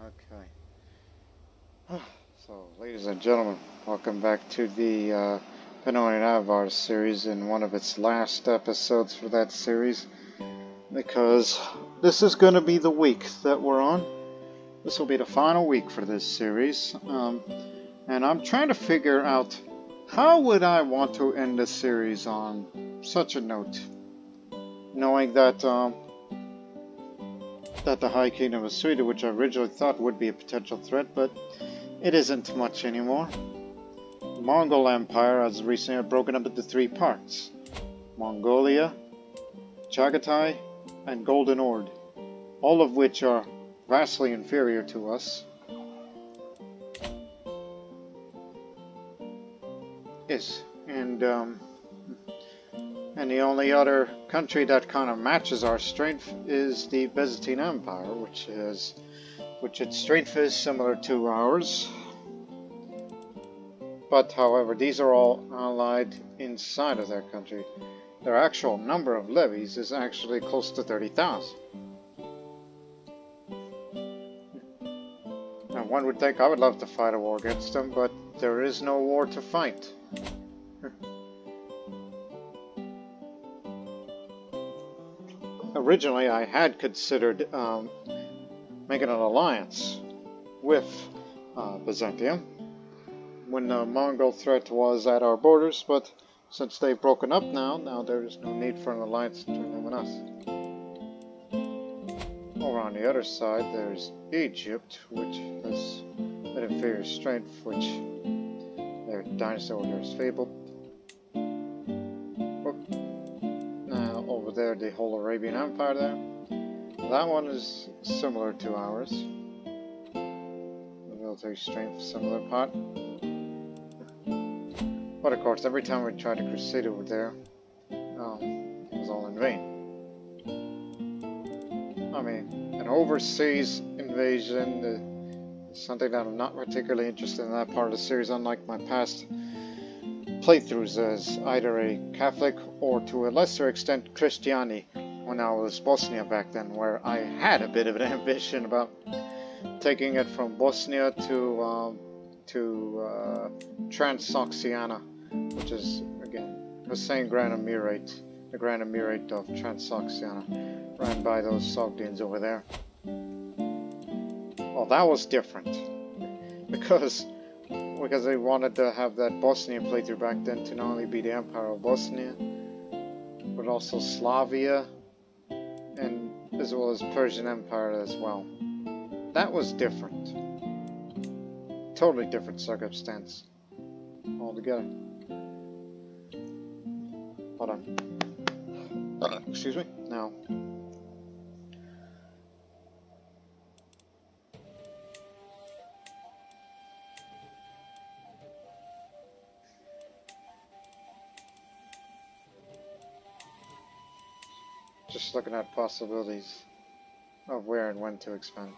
Okay. So, ladies and gentlemen, welcome back to the Pannonian Avars series in one of its last episodes for that series, because this is going to be the week that we're on. This will be the final week for this series, and I'm trying to figure out how would I want to end the series on such a note, knowing that the High Kingdom of Sweden, which I originally thought would be a potential threat, but it isn't much anymore. The Mongol Empire has recently broken up into three parts: Mongolia, Chagatai, and Golden Horde, all of which are vastly inferior to us. Yes, and the only other country that kind of matches our strength is the Byzantine Empire, which its strength is similar to ours. But however, these are all allied inside of their country. Their actual number of levies is actually close to 30,000. Now, one would think I would love to fight a war against them, but there is no war to fight. Originally, I had considered making an alliance with Byzantium when the Mongol threat was at our borders, but since they've broken up now there is no need for an alliance between them and us. Over on the other side, there's Egypt, which has an inferior strength, which their dynasty order is fabled. Over there, the whole Arabian Empire there. That one is similar to ours. The military strength, similar part. But of course, every time we tried to crusade over there, it was all in vain. I mean, an overseas invasion is something that I'm not particularly interested in that part of the series, unlike my past playthroughs as either a Catholic or to a lesser extent Christiani when I was Bosnia back then, where I had a bit of an ambition about taking it from Bosnia to Transoxiana, which is again the same Grand Emirate, the Grand Emirate of Transoxiana, ran by those Sogdians over there. Well, that was different because they wanted to have that Bosnian playthrough back then to not only be the Empire of Bosnia, but also Slavia, and as well as Persian Empire as well. That was different. Totally different circumstance altogether. Hold on. Excuse me. Now. Just looking at possibilities of where and when to expand.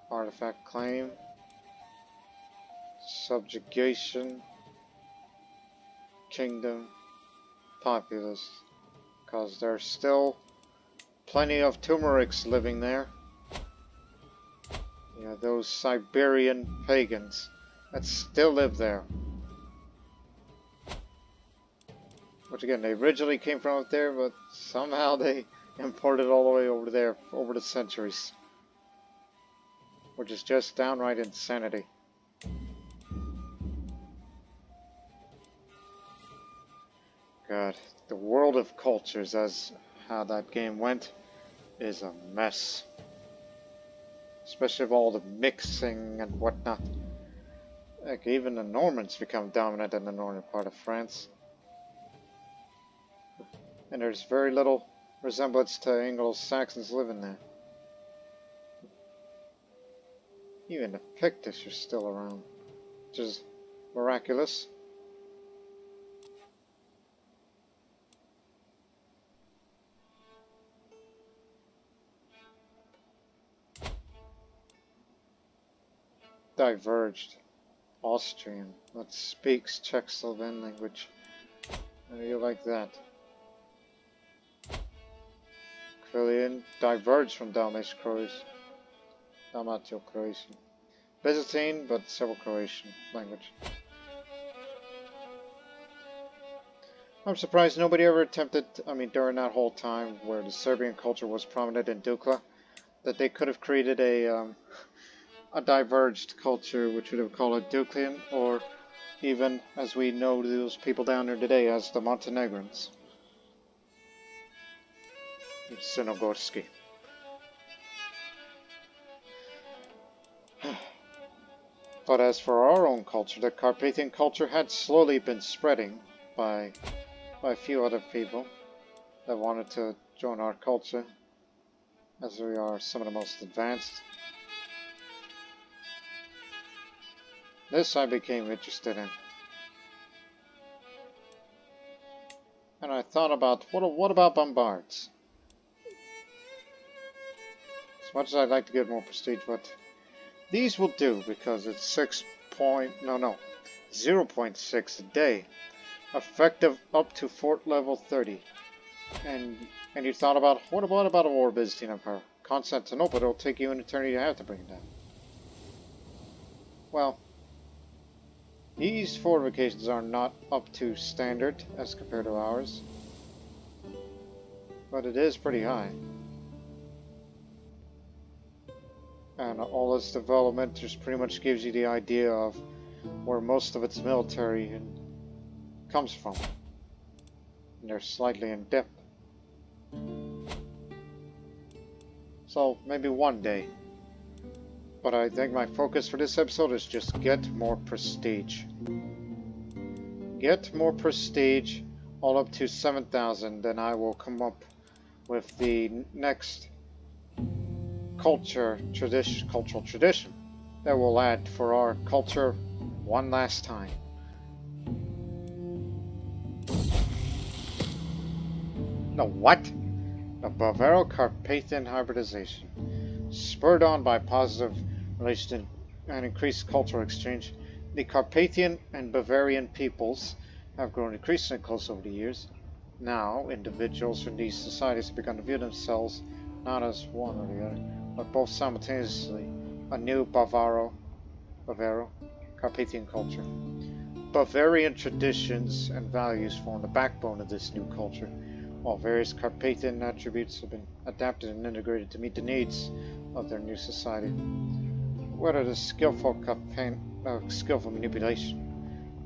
Artifact claim, subjugation, kingdom, populace, because there's still plenty of Turmerics living there. Yeah, those Siberian pagans that still live there. Which again, they originally came from up there, but somehow they imported all the way over there over the centuries. Which is just downright insanity. God, the world of cultures, as how that game went, is a mess. Especially with all the mixing and whatnot. Like, even the Normans become dominant in the northern part of France. And there's very little resemblance to Anglo-Saxons living there. Even the Pictish are still around, which is miraculous. Diverged Austrian that speaks Czech-Slovene language. How do you like that? Dalmatian diverged from Dalmatio-Croatian. Byzantine, but Serbo-Croatian language. I'm surprised nobody ever attempted, during that whole time where the Serbian culture was prominent in Dukla, that they could have created a diverged culture, which would have called it Duklian, or even, as we know those people down there today, as the Montenegrins. Sinogorski. But as for our own culture, the Carpathian culture had slowly been spreading by a few other people that wanted to join our culture, as we are some of the most advanced. This I became interested in. And I thought about, what about bombards? As much as I'd like to get more prestige, but these will do because it's 0.6 a day. Effective up to fort level 30. And you thought about, what about a war with Byzantine Empire? Constantinople, it'll take you an eternity to have to bring it down. Well, these fortifications are not up to standard as compared to ours. But it is pretty high. And all this development just pretty much gives you the idea of where most of its military comes from. And they're slightly in depth. So maybe one day. But I think my focus for this episode is just get more prestige. Get more prestige all up to 7,000, then I will come up with the next cultural tradition that we'll add for our culture one last time. No, what? The Bavarian Carpathian Hybridization. Spurred on by positive relations and increased cultural exchange, the Carpathian and Bavarian peoples have grown increasingly close over the years. Now, individuals from these societies have begun to view themselves not as one or the other, but both simultaneously a new Carpathian culture. Bavarian traditions and values form the backbone of this new culture, while various Carpathian attributes have been adapted and integrated to meet the needs of their new society. Whether the skillful manipulation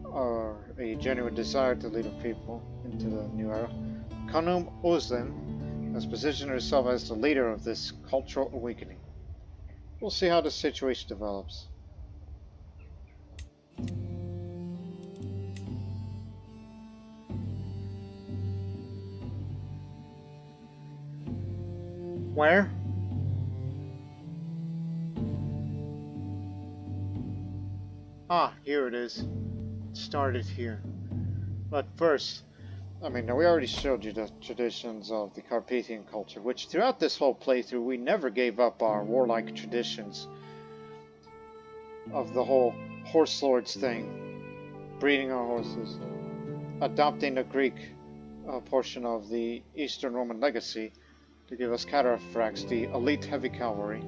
or a genuine desire to lead a people into the new era, Khanum Özlem has positioned herself as the leader of this cultural awakening. We'll see how the situation develops. Where? Ah, here it is. It started here. But first, we already showed you the traditions of the Carpathian culture, which throughout this whole playthrough we never gave up our warlike traditions of the whole horse lords thing, breeding our horses, adopting the Greek portion of the Eastern Roman legacy to give us cataphracts, the elite heavy cavalry,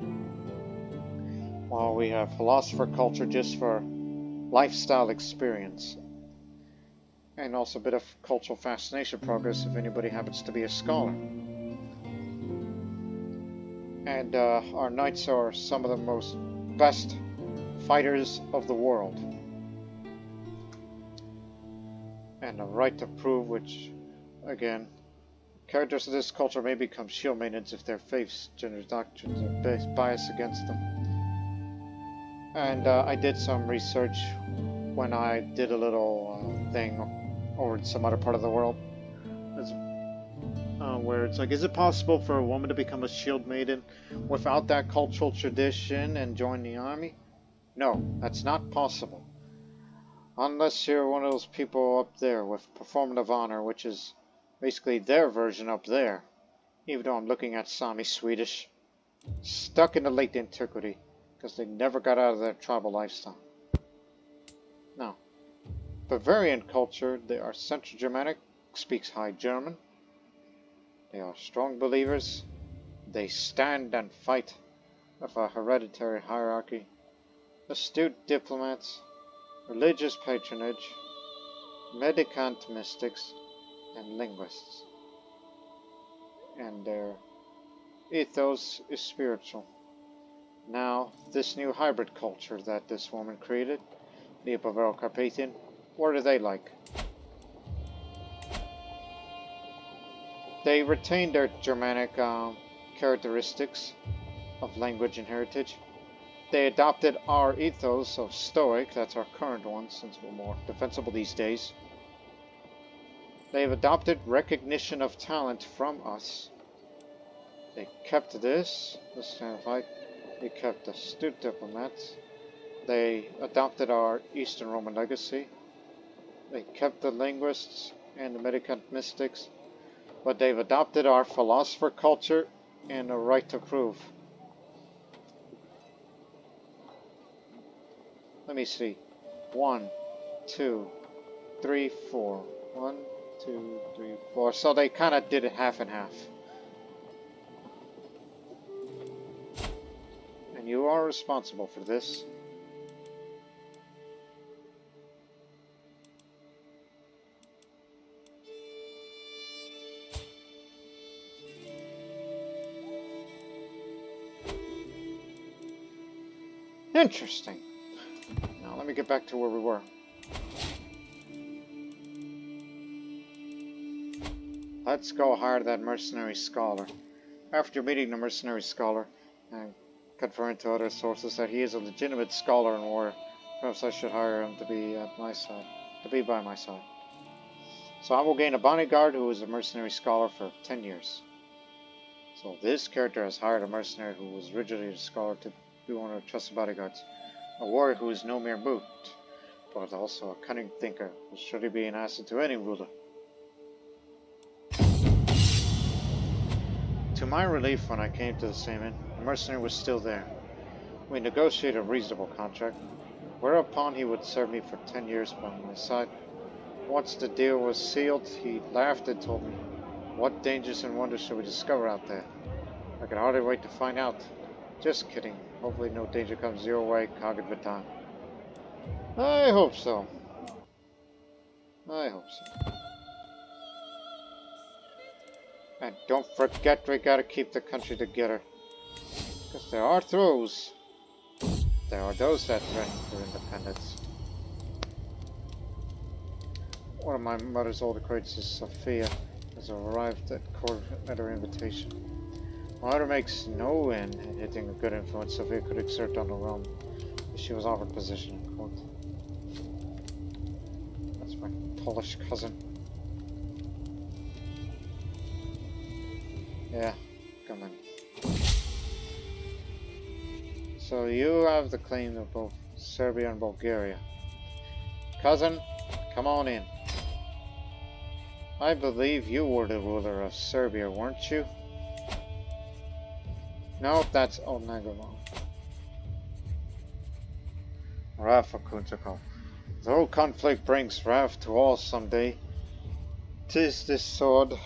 while we have philosopher culture just for lifestyle experience, and also a bit of cultural fascination progress if anybody happens to be a scholar. And our knights are some of the most best fighters of the world, and a right to prove, which again, characters of this culture may become shield maidens if their faiths, gender doctrines are biased against them. And I did some research when I did a little thing over in some other part of the world, where it's like, is it possible for a woman to become a shield maiden without that cultural tradition and join the army? No, that's not possible. Unless you're one of those people up there with performative honor, which is basically their version up there, even though I'm looking at Sami Swedish, stuck in the late antiquity, because they never got out of their tribal lifestyle. Now, Bavarian culture, they are Central Germanic, speaks High German. They are strong believers They stand and fight with a hereditary hierarchy, astute diplomats, religious patronage, mendicant mystics, and linguists. And their ethos is spiritual. Now, this new hybrid culture that this woman created, the Bavarian Carpathian, what are they like? They retain their Germanic characteristics of language and heritage. They adopted our ethos of Stoic, that's our current one since we're more defensible these days. They've adopted recognition of talent from us. They kept this kind of like, they kept astute diplomats. They adopted our Eastern Roman legacy. They kept the linguists and the mendicant mystics, but they've adopted our philosopher culture and a right to prove. Let me see. 1, 2, 3, 4. 1, 2, 3, 4. So they kind of did it half and half. And you are responsible for this. Interesting. Now let me get back to where we were. Let's go hire that mercenary scholar. After meeting the mercenary scholar and confirming to other sources that he is a legitimate scholar in war, perhaps I should hire him to be at my side, to be by my side. So I will gain a bodyguard who is a mercenary scholar for 10 years. So this character has hired a mercenary who was originally a scholar to be one of the trusted bodyguards. A warrior who is no mere brute, but also a cunning thinker who should be an asset to any ruler. To my relief, when I came to the same inn, the mercenary was still there. We negotiated a reasonable contract, whereupon he would serve me for 10 years by my side. Once the deal was sealed, he laughed and told me, "What dangers and wonders shall we discover out there? I can hardly wait to find out." Just kidding. Hopefully no danger comes your way, Khaganate. I hope so. I hope so. And don't forget, we gotta keep the country together. Because there are those. There are those that threaten their independence. One of my mother's old acquaintances, Sophia, has arrived at court at her invitation. My mother makes no end in hitting a good influence Sophia could exert on the realm if she was offered position in court. That's my Polish cousin. Yeah, come on. So you have the claim of both Serbia and Bulgaria. Cousin, come on in. I believe you were the ruler of Serbia, weren't you? No, that's Onagama. Wrath for Khunzakhal. Though conflict brings wrath to all someday, 'tis this sword,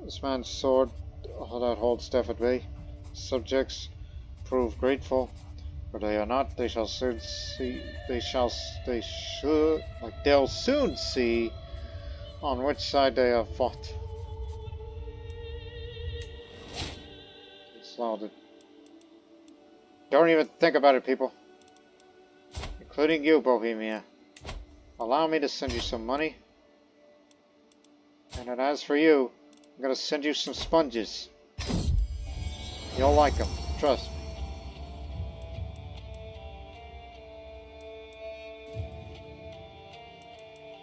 this man's sword, that holds death at bay. Subjects prove grateful, for they are not. They shall soon see. They'll soon see on which side they have fought. Slaughtered. Don't even think about it, people. Including you, Bohemia. Allow me to send you some money. And as for you, I'm gonna send you some sponges. You'll like them, trust me.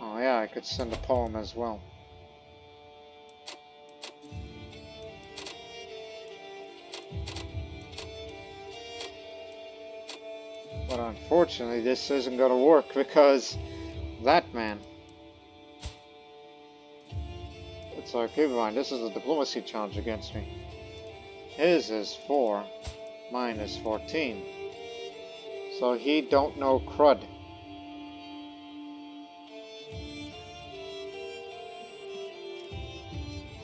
Oh yeah, I could send a poem as well. But unfortunately, this isn't going to work because that man. It's like, keep in mind, this is a diplomacy challenge against me. His is 4, mine is 14. So he don't know crud.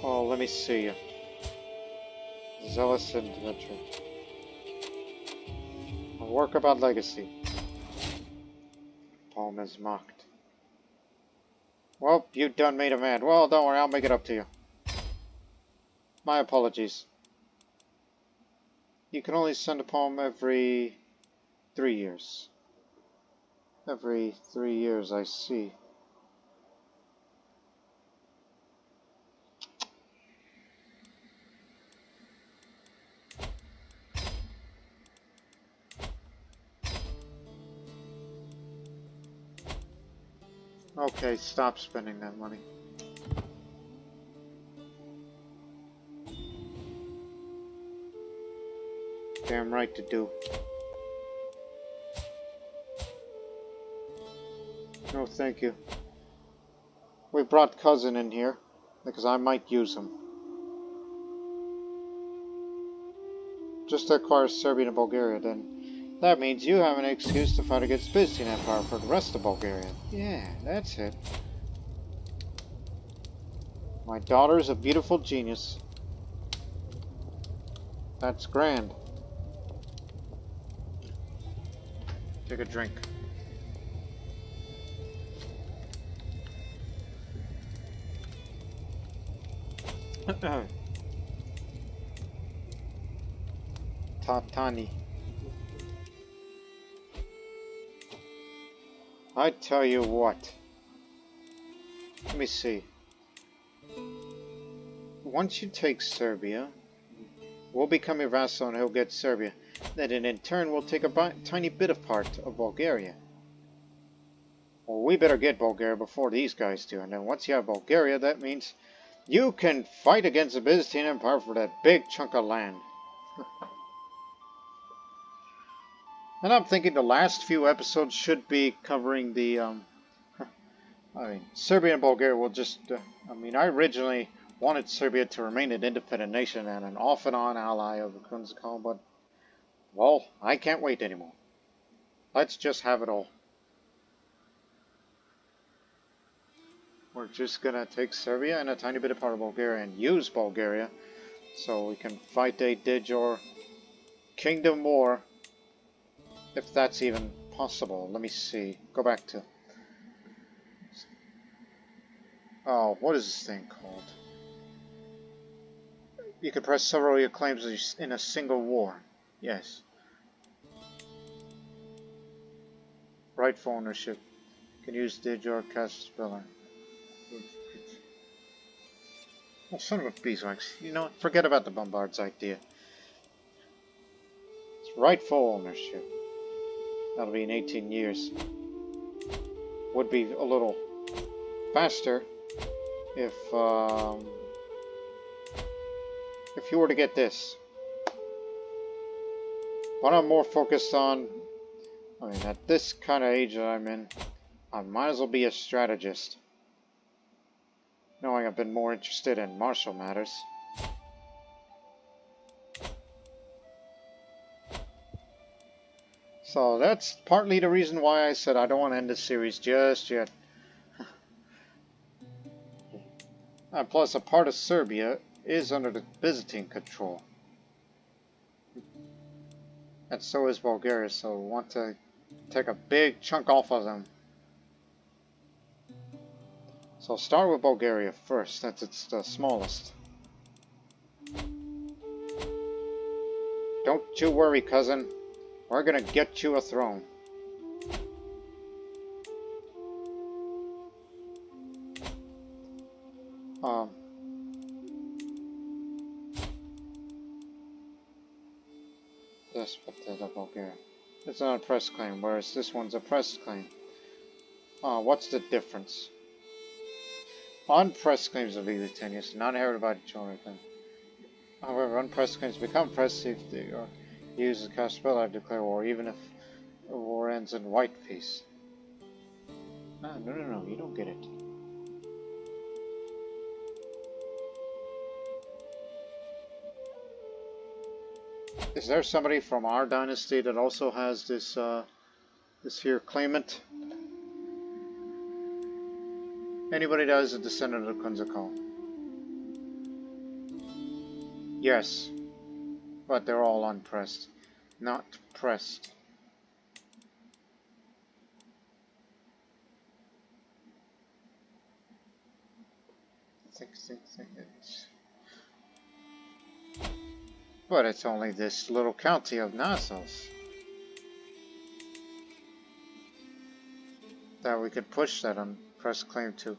Oh, let me see. Zealous individual. A work about legacy. Poem is mocked. Well, you done made a man. Well, don't worry, I'll make it up to you. My apologies. You can only send a poem every 3 years. Every 3 years, I see. Okay, stop spending that money. Damn right to do. No, thank you. We brought Cousin in here, because I might use him. Just to acquire Serbia and Bulgaria, then. That means you have an excuse to fight against Byzantine Empire for the rest of Bulgaria. Yeah, that's it. My daughter's a beautiful genius. That's grand. Take a drink. Tatani. I tell you what. Let me see. Once you take Serbia, we'll become your vassal and he'll get Serbia. Then in turn we'll take a tiny bit of part of Bulgaria. Well, we better get Bulgaria before these guys do. And then once you have Bulgaria, that means you can fight against the Byzantine Empire for that big chunk of land. And I'm thinking the last few episodes should be covering the, I mean, Serbia and Bulgaria will just, I mean, I originally wanted Serbia to remain an independent nation and an off-and-on ally of the Khunzakhal, but, well, I can't wait anymore. Let's just have it all. We're just gonna take Serbia and a tiny bit of part of Bulgaria and use Bulgaria so we can fight a Dijor Kingdom War. If that's even possible. Let me see. Go back to... Oh, what is this thing called? You can press several of your claims in a single war. Yes. Rightful ownership. You can use Dijor Castellar. Oh, son of a beeswax. You know what? Forget about the Bombard's idea. It's rightful ownership. That'll be in 18 years. Would be a little faster if you were to get this. But I'm more focused on, I mean, at this kind of age that I'm in, I might as well be a strategist. Knowing I've been more interested in martial matters. So that's partly the reason why I said I don't want to end this series just yet. And plus, a part of Serbia is under the Byzantine control. And so is Bulgaria, so we want to take a big chunk off of them. So I'll start with Bulgaria first, since it's the smallest. Don't you worry, cousin. We're gonna get you a throne. This, but the Bulgaria. It's not a press claim, whereas this one's a press claim. What's the difference? Unpressed claims are legally tenuous, not inherited by the children. However, unpressed claims become pressed if they are used as a cast spell. I declare war, even if the war ends in white peace. No, you don't get it. Is there somebody from our dynasty that also has this this here claimant? Anybody that is a descendant of Khunzakhal? Yes. But they're all unpressed. Not pressed. But it's only this little county of Nassau's that we could push that unpressed claim to.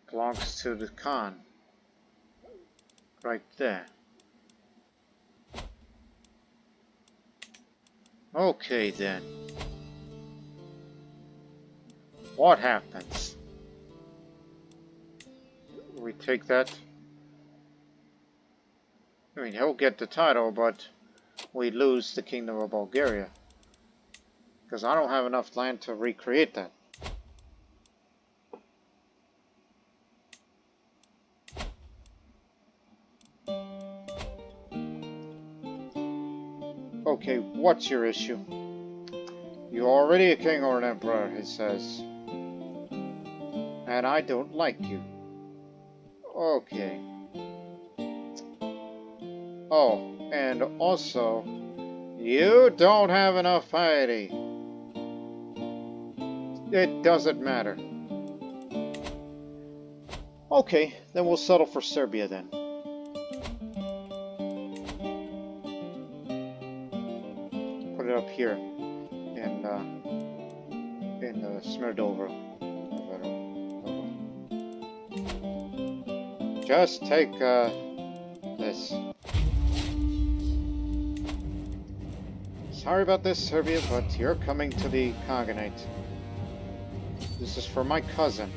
Belongs to the Khan. Right there. Okay then. What happens? We take that. I mean, he'll get the title, but we lose the Kingdom of Bulgaria. Because I don't have enough land to recreate that. Okay, what's your issue? You're already a king or an emperor, he says. And I don't like you. Okay. Oh, and also, you don't have enough piety. It doesn't matter. Okay, then we'll settle for Serbia then. Put it up here in Smirdova. Just take this. Sorry about this, Serbia, but you're coming to the Khaganate. This is for my cousin.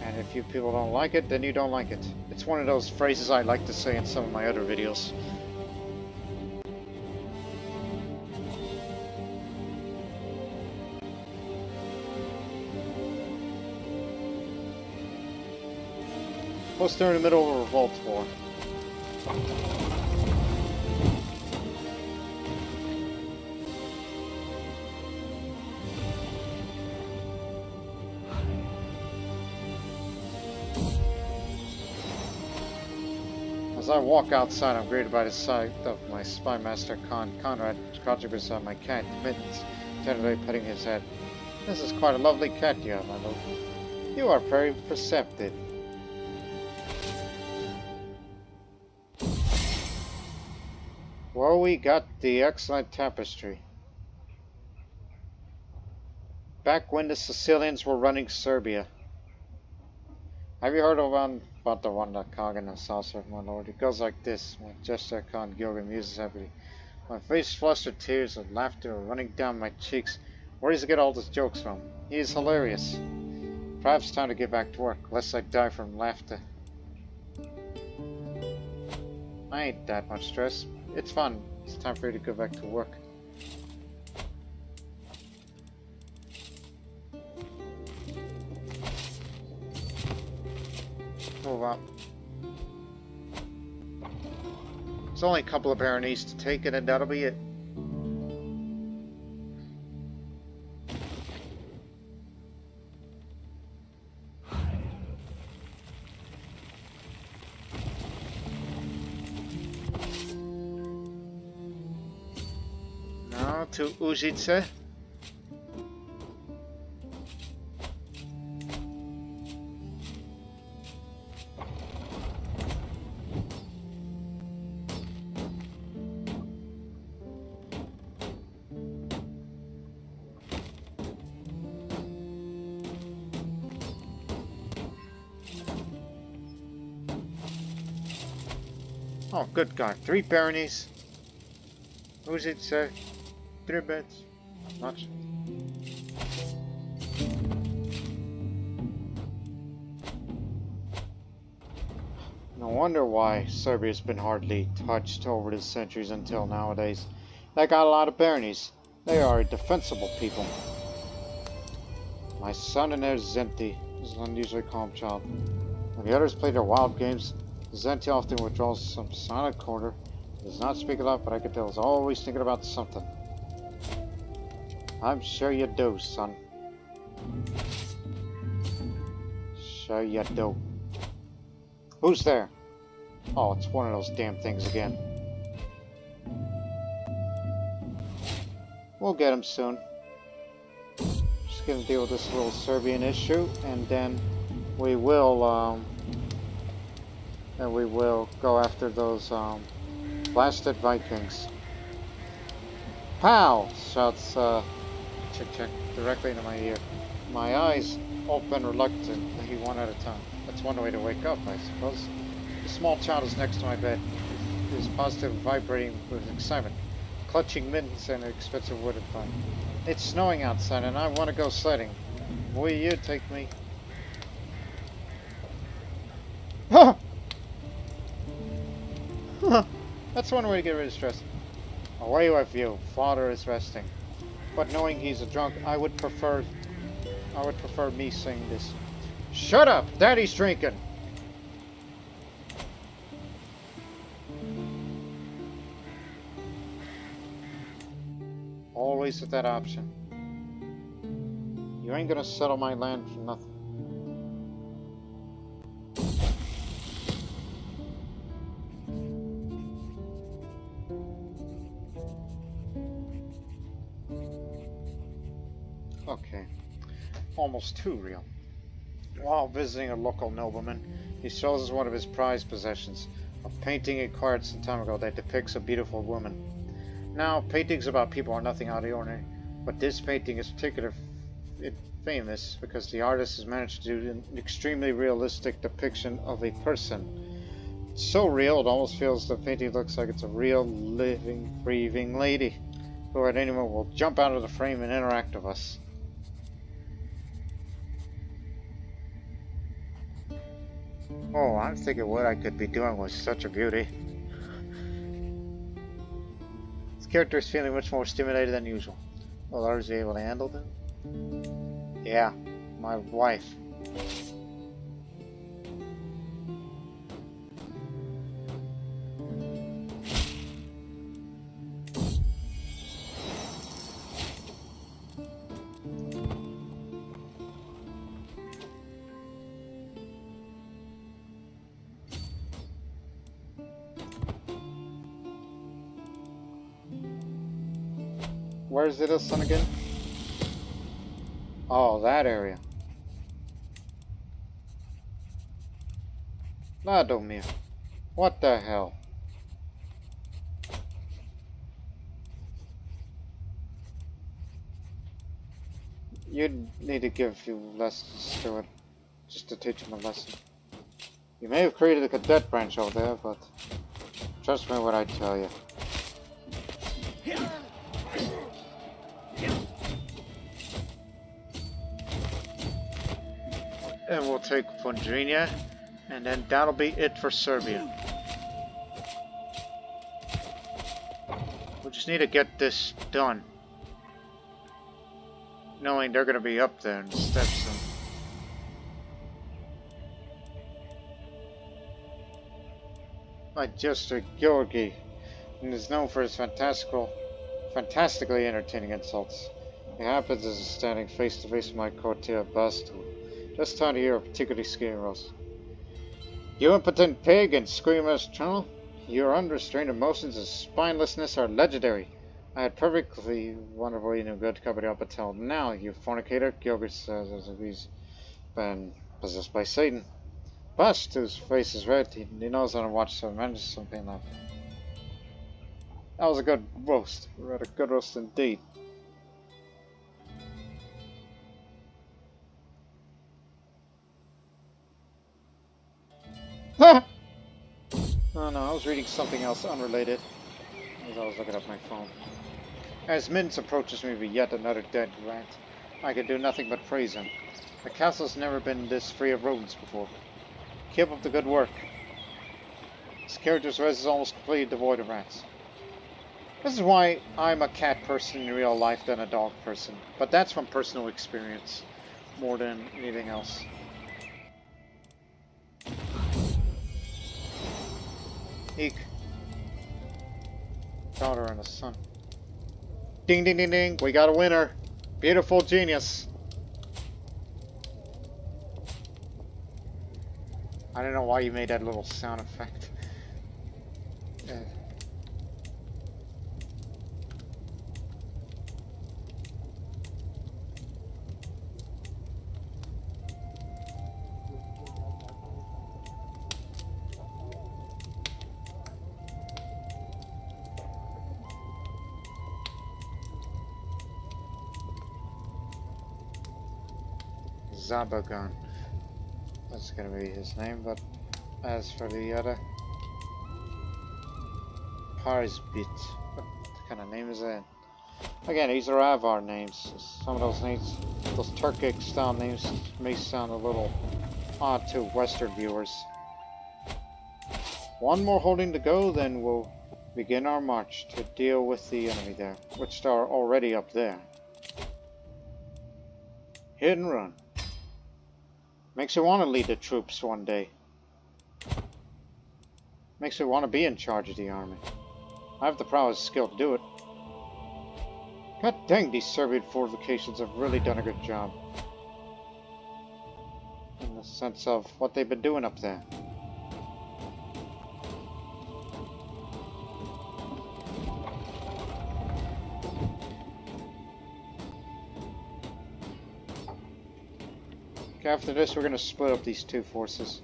And if you people don't like it, then you don't like it. It's one of those phrases I like to say in some of my other videos. Plus they're in the middle of a revolt war. As I walk outside, I'm greeted by the sight of my spy master Conrad crouching beside my cat, Mittens, tenderly petting his head. This is quite a lovely cat you have, my lord. You are very perceptive. Well, we got the excellent tapestry. Back when the Sicilians were running Serbia. Have you heard about the one that Khagan saucer, my lord? It goes like this. My gesture Khan Gilgan muses happily. My face flushed with tears and laughter running down my cheeks. Where does he get all these jokes from? He is hilarious. Perhaps time to get back to work, lest I die from laughter. I ain't that much stress. It's fun. It's time for you to go back to work. Move up. There's only a couple of baronies to take it, and that'll be it. Now to Užice. Oh, good God. 3 baronies. Užice. 3 beds. Much. No wonder why Serbia's been hardly touched over the centuries until nowadays. They got a lot of baronies. They are a defensible people. My son and there's Zenti, is an unusually calm child. When the others play their wild games, Zenti often withdraws some silent corner. He does not speak a lot, but I can tell he's always thinking about something. I'm sure you do, son. Sure you do. Who's there? Oh, it's one of those damn things again. We'll get him soon. Just gonna deal with this little Serbian issue, and then we will go after those blasted Vikings. Pow! Shouts Chick directly into my ear. My eyes open reluctantly, one at a time. That's one way to wake up, I suppose. The small child is next to my bed. His positive vibrating with excitement, clutching mittens and an expensive wooden pipe. It's snowing outside and I want to go sledding. Will you take me? Huh! That's one way to get rid of stress. Away with you. Father is resting. But knowing he's a drunk, I would prefer me saying this. Shut up! Daddy's drinking! Always with that option. You ain't gonna settle my land for nothing. Okay. Almost too real. While visiting a local nobleman, he shows us one of his prized possessions, a painting he acquired some time ago that depicts a beautiful woman. Now, paintings about people are nothing out of the ordinary, but this painting is particularly famous because the artist has managed to do an extremely realistic depiction of a person. It's so real, it almost feels the painting looks like it's a real, living, breathing lady, who at any moment will jump out of the frame and interact with us. Oh, I'm thinking what I could be doing with such a beauty. This character is feeling much more stimulated than usual. Will others be able to handle them? Yeah, my wife. Where's the sun again? Oh, that area. Ladomir. What the hell? You need to give a few lessons to it, just to teach him a lesson. You may have created a cadet branch over there, but trust me when I tell you. And we'll take Pondrinia, and then that'll be it for Serbia. We just need to get this done, knowing they're going to be up there in the steps soon. My jester Georgi is known for his fantastically entertaining insults. It happens as he's standing face to face with my courtier Bastu. Just time to hear a particularly scathing roast. You impotent pig and screamer's channel! Your unrestrained emotions and spinelessness are legendary. I had perfectly wonderfully no good company up until now, you fornicator. Gilbert says as if he's been possessed by Satan. Bust, whose face is red, he knows how to watch so manages something like that. Was a good roast. We had a good roast indeed. Oh no, I was reading something else unrelated as I was looking up my phone. As Mintz approaches me with yet another dead rat, I can do nothing but praise him. The castle's never been this free of rodents before. Keep up the good work. This character's res is almost completely devoid of rats. This is why I'm a cat person in real life than a dog person, but that's from personal experience more than anything else. Eek. Daughter and a son. Ding ding ding ding, we got a winner. Beautiful genius. I don't know why you made that little sound effect. Zabagan. That's gonna be his name, but as for the other, Parsbit. What kind of name is that? Again, these are Avar names. Some of those names, those Turkic style names, may sound a little odd to Western viewers. One more holding to go, then we'll begin our march to deal with the enemy there, which are already up there. Hit and run. Makes you want to lead the troops one day. Makes you want to be in charge of the army. I have the prowess and skill to do it. God dang, these Serbian fortifications have really done a good job. In the sense of what they've been doing up there. Okay, after this we're going to split up these two forces.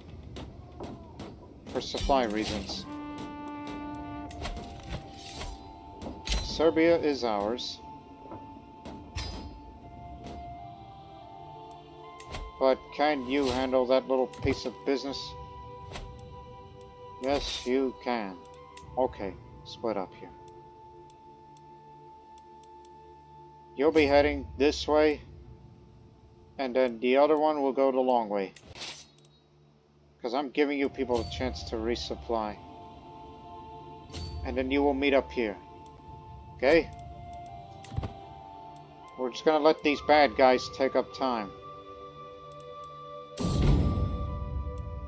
For supply reasons. Serbia is ours. But can you handle that little piece of business? Yes, you can. Okay, split up here. You'll be heading this way, and then the other one will go the long way. Because I'm giving you people a chance to resupply. And then you will meet up here. Okay? We're just gonna let these bad guys take up time.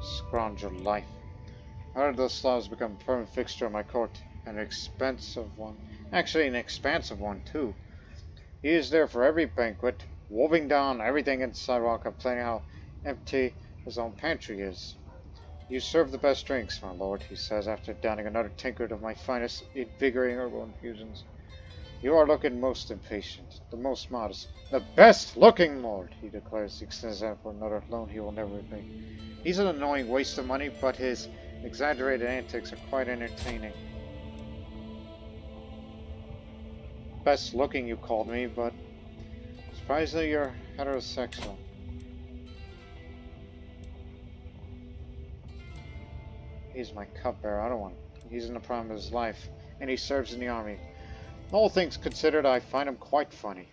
Scrounge your life. How did those Slavs become a permanent fixture of my court? An expensive one. Actually, an expansive one, too. He is there for every banquet, wolfing down everything inside while complaining how empty his own pantry is. You serve the best drinks, my lord, he says after downing another tankard of my finest, invigorating herbal infusions. You are looking most impatient, the most modest, the best looking lord, he declares. He extends out for another loan he will never repay. He's an annoying waste of money, but his exaggerated antics are quite entertaining. Best looking, you called me, but surprisingly you're heterosexual. He's my cupbearer. I don't want him. He's in the prime of his life, and he serves in the army. All things considered, I find him quite funny.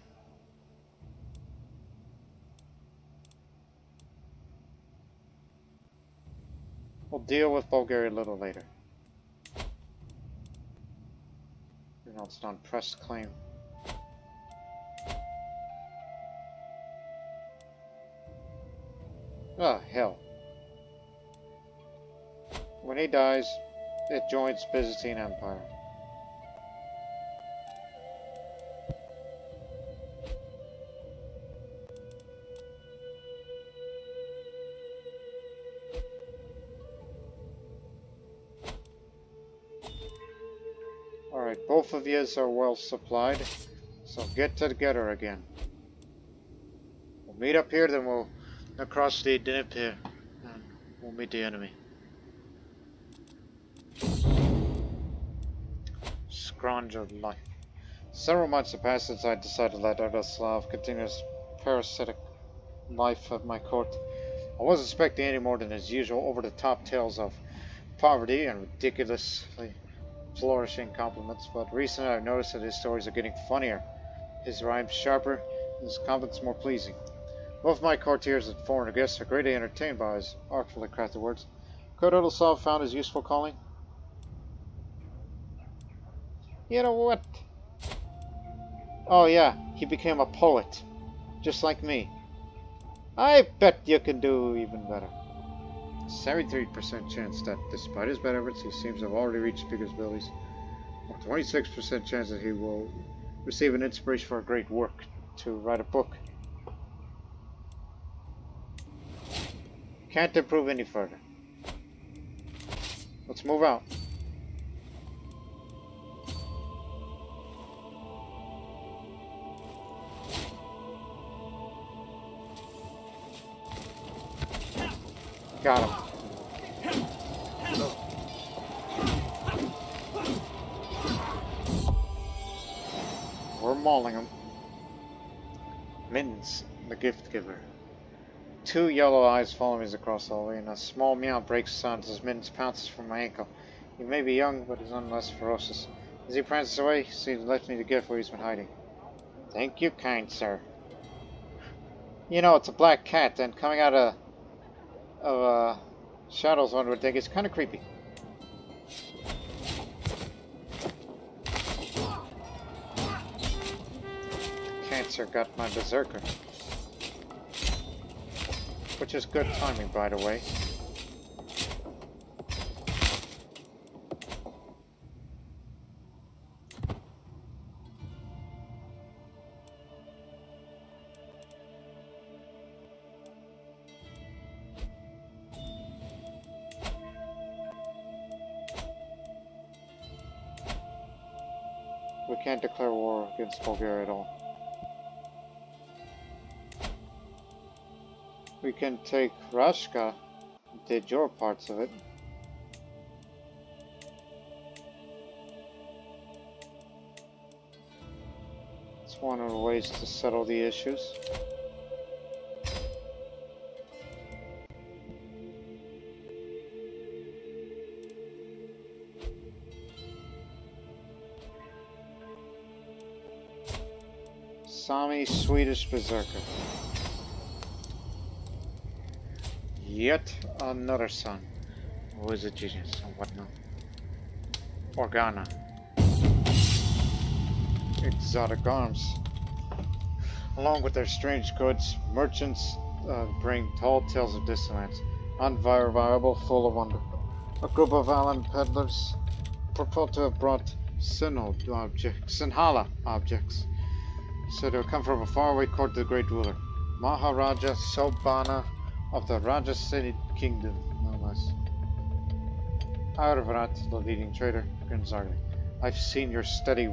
We'll deal with Bulgaria a little later. You know, it's an unpressed claim. Ah, hell. When he dies, it joins Byzantine Empire. Alright, both of yous are well supplied, so get together again. We'll meet up here, then we'll across the Dnieper, and we'll meet the enemy. Scrounge of life. Several months have passed since I decided to let Slav continue his parasitic life at my court. I wasn't expecting any more than his usual over-the-top tales of poverty and ridiculously flourishing compliments, but recently I've noticed that his stories are getting funnier, his rhymes sharper, and his compliments more pleasing. Both my courtiers and foreigner guests are greatly entertained by his artfully crafted words. Could Slav found his useful calling? You know what? Oh yeah, he became a poet, just like me. I bet you can do even better. 73% chance that, despite his bad efforts, he seems to have already reached bigger abilities. 26% chance that he will receive an inspiration for a great work, to write a book. Can't improve any further. Let's move out. Got him. We're mauling him. Mittens, the gift giver. Two yellow eyes follow me as I cross the hallway, and a small meow breaks sound as Mittens pounces from my ankle. He may be young, but is none less ferocious. As he prances away, he seems left me the gift where he's been hiding. Thank you, kind sir. You know, it's a black cat, and coming out of shadows, one would think it's kind of creepy. Cancer got my berserker. Which is good timing, by the way. We can't declare war against Bulgaria at all. We can take Rashka, de jure parts of it. It's one of the ways to settle the issues. Sami, Swedish berserker. Yet another son. Who is a genius and whatnot. Organa. Exotic arms. Along with their strange goods, merchants bring tall tales of distant unverifiable, full of wonder. A group of Alan peddlers purport to have brought Sinhala objects. So they come from a faraway court to the great ruler, Maharaja Sobhana of the Rajasthani Kingdom, no less. Arvrat, the leading trader, grins ugly. I've seen your sturdy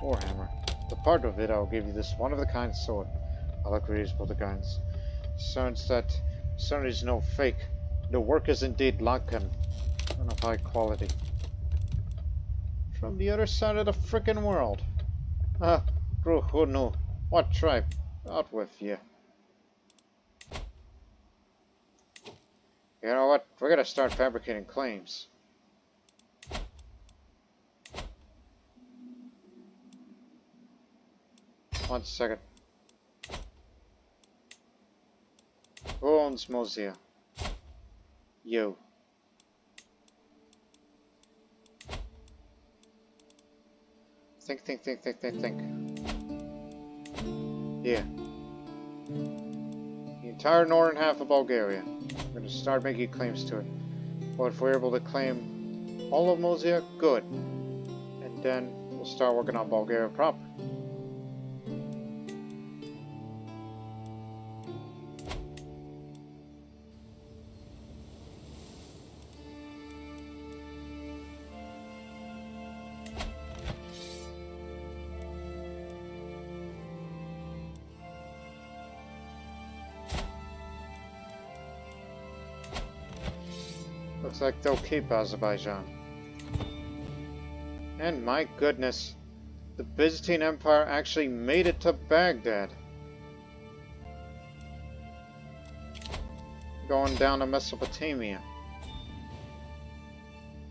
warhammer. The part of it, I'll give you this one-of-a-kind sword. I look reusable to guns. Cerns that certainly is no fake. The work is indeed Lakan, and of high quality. From the other side of the frickin' world. Gruhunu, what tribe? Out with you. You know what? We're gonna start fabricating claims. One second. Who owns Mozia? You. Think. Yeah. The entire northern half of Bulgaria. We're going to start making claims to it. But if we're able to claim all of Mozia, good. And then we'll start working on Bulgaria proper. Looks like they'll keep Azerbaijan. And my goodness, the Byzantine Empire actually made it to Baghdad. Going down to Mesopotamia.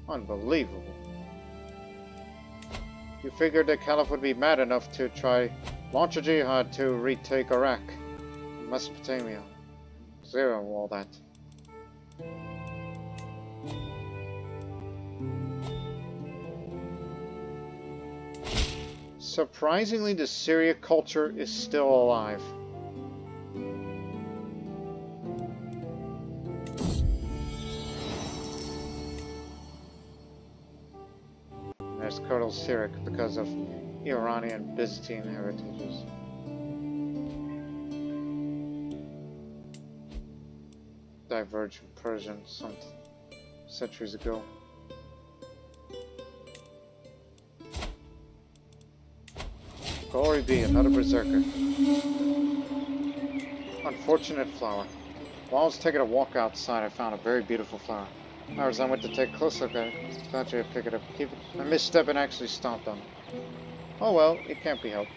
Unbelievable. You figured the Caliph would be mad enough to try launch a jihad to retake Iraq, Mesopotamia. Zero all that. Surprisingly, the Syria culture is still alive. There's Colonel Syriac because of Iranian Byzantine heritages. Divergent Persian some centuries ago. Glory be, another berserker. Unfortunate flower. While I was taking a walk outside, I found a very beautiful flower. However, I went to take a close look at it. Eventually, I picked it up and keep it. I misstepped and actually stomped on it. Oh well, it can't be helped.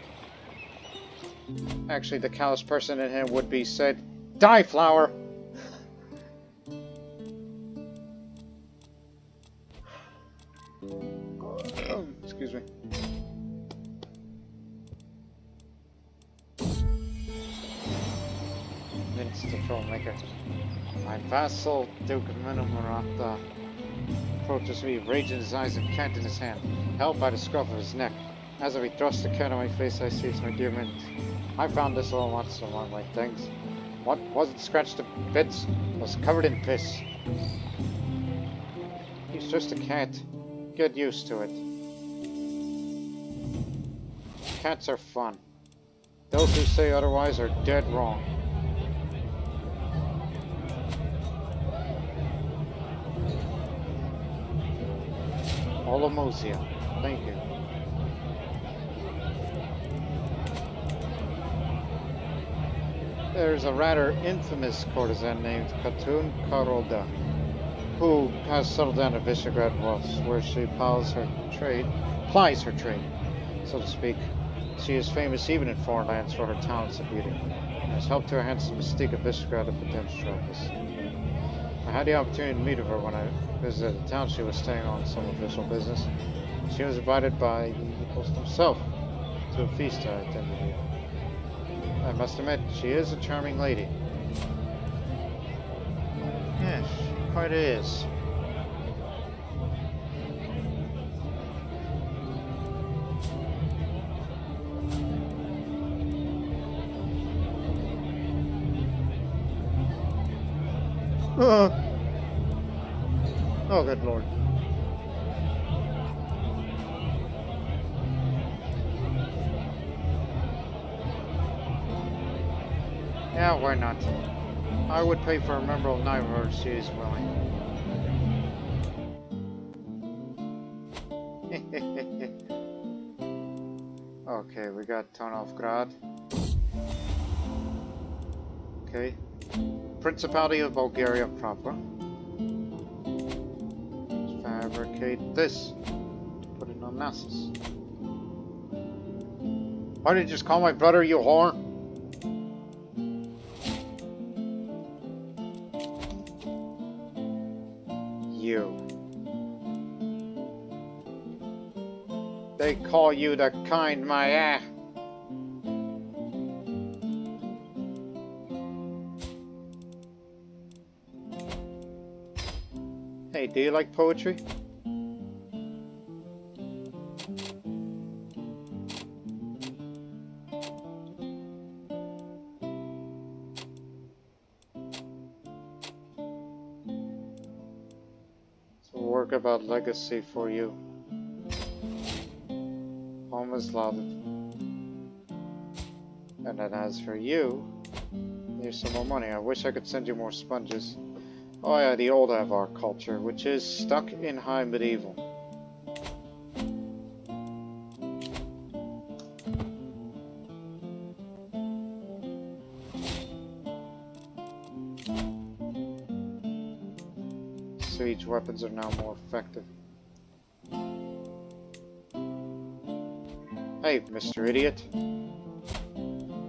Actually, the callous person in him would be said, Die, flower! Excuse me. Vince the Troublemaker. My vassal, Duke of Minomarata, approaches me, rage in his eyes and cant in his hand, held by the scruff of his neck. As if he thrusts the cat in my face, I say, my dear Mint, I found this little monster among my things. What wasn't scratched to bits was covered in piss. He's just a cat. Get used to it. Cats are fun. Those who say otherwise are dead wrong. Olamosia. Thank you. There's a rather infamous courtesan named Khunzakhal, who has settled down at Visegrad Wolfs, where she plies her trade, so to speak. She is famous even in foreign lands for her talents and beauty, and has helped to enhance the mystique of Visegrad up to Demonstratus. I had the opportunity to meet her when I visited the town she was staying on some official business. She was invited by the host himself to a feast I attended. I must admit, she is a charming lady. Yes, she quite is. Oh, good lord. Yeah, why not? I would pay for a memorable night where she is willing. Okay, we got Tonofgrad. Okay. Principality of Bulgaria proper. Let's fabricate this. Put it on Nasus. Why did you just call my brother, you whore? They call you the kind Maya. Hey, do you like poetry? So work about legacy for you. Is lauded. And then as for you, here's some more money. I wish I could send you more sponges. Oh yeah, the old Avar culture, which is stuck in high medieval. Siege weapons are now more effective. Hey, Mr. Idiot.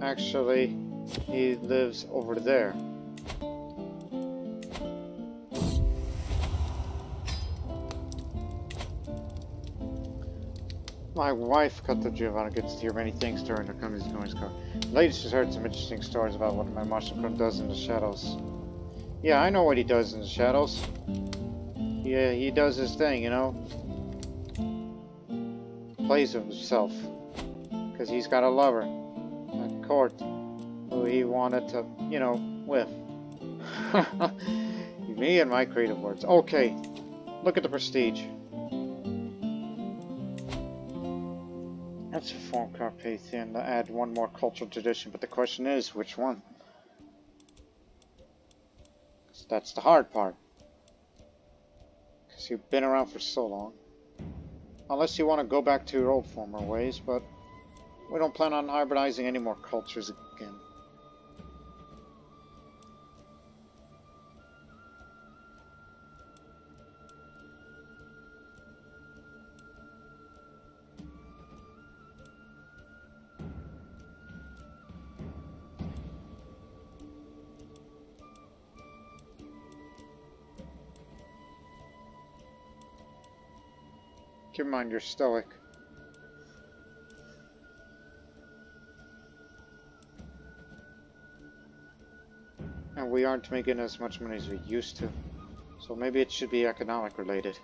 Actually, he lives over there. My wife, Kata Giovanna, gets to hear many things during her company's noise car. Lately, she's heard some interesting stories about what my Marshal does in the shadows. Yeah, I know what he does in the shadows. Yeah, he does his thing, you know. Plays with himself. Because he's got a lover at court who he wanted to, you know, with. Me and my creative words. Okay, look at the prestige. Let's reform Carpathian to add one more cultural tradition, but the question is, which one? That's the hard part. Because you've been around for so long. Unless you want to go back to your old former ways, but we don't plan on hybridizing any more cultures again. Keep in mind you're stoic. And we aren't making as much money as we used to. So maybe it should be economic related.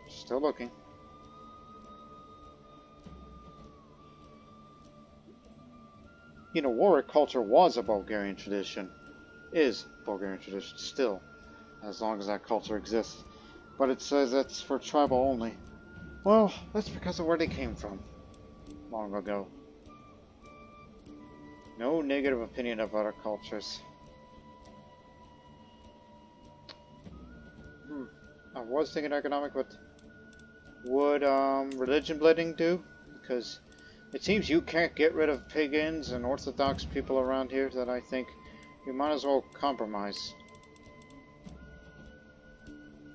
Still looking. You know, warrior culture was a Bulgarian tradition. Is Bulgarian tradition still, as long as that culture exists. But it says it's for tribal only. Well, that's because of where they came from long ago. No negative opinion of other cultures. I was thinking economic, but would religion blending do? Because it seems you can't get rid of pagans and Orthodox people around here, that I think you might as well compromise.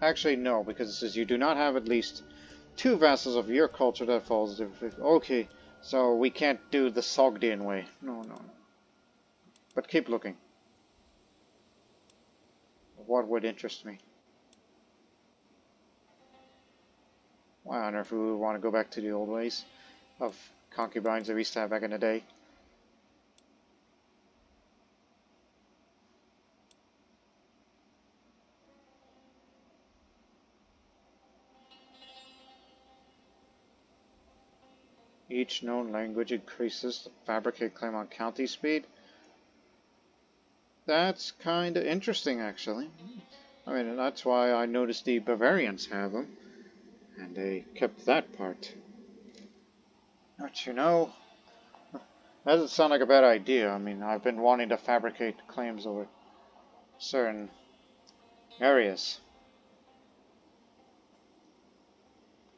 Actually, no, because it says you do not have at least 2 vassals of your culture that falls. Okay, so we can't do the Sogdian way. No, no. But keep looking. What would interest me? Why on earth we would want to go back to the old ways of concubines that we used to have back in the day? Each known language increases the fabricate claim on county speed. That's kind of interesting, actually. I mean, that's why I noticed the Bavarians have them. And they kept that part. But you know, that doesn't sound like a bad idea. I mean, I've been wanting to fabricate claims over certain areas.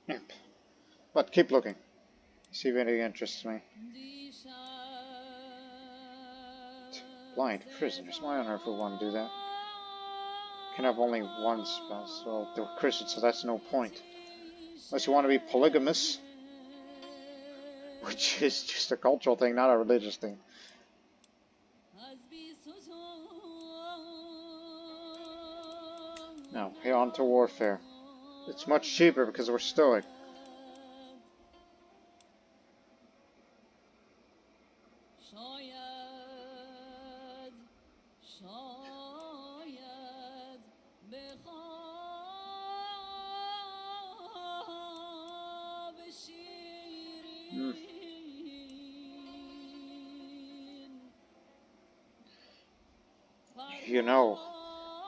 Yep. But keep looking. See if anything interests me. Blind prisoners. Why on earth would one do that? Can have only one spouse. Well, they're Christians, so that's no point. Unless you want to be polygamous, which is just a cultural thing, not a religious thing. Now, head on to warfare. It's much cheaper because we're stoic. You know,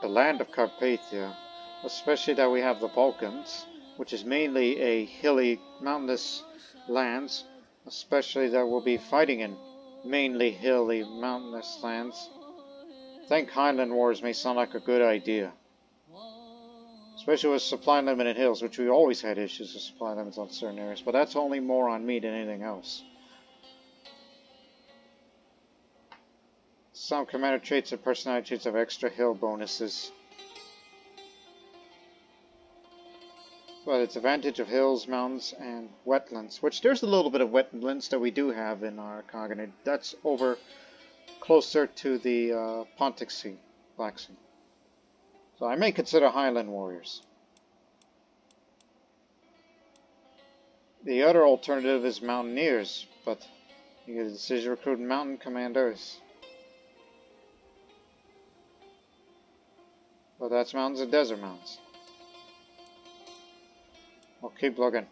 the land of Carpathia, especially that we have the Balkans, which is mainly a hilly, mountainous lands, especially that we'll be fighting in mainly hilly, mountainous lands. I think Highland Wars may sound like a good idea. Especially with supply limit in hills, which we always had issues with supply limits on certain areas, but that's only more on me than anything else. Some commander traits and personality traits have extra hill bonuses. But it's advantage of hills, mountains, and wetlands, which there's a little bit of wetlands that we do have in our Khaganate. That's over closer to the Pontic Sea, Black Sea. So I may consider Highland warriors. The other alternative is mountaineers, but you get a decision to recruit mountain commanders. Well, that's mountains and desert mountains. Well, keep looking.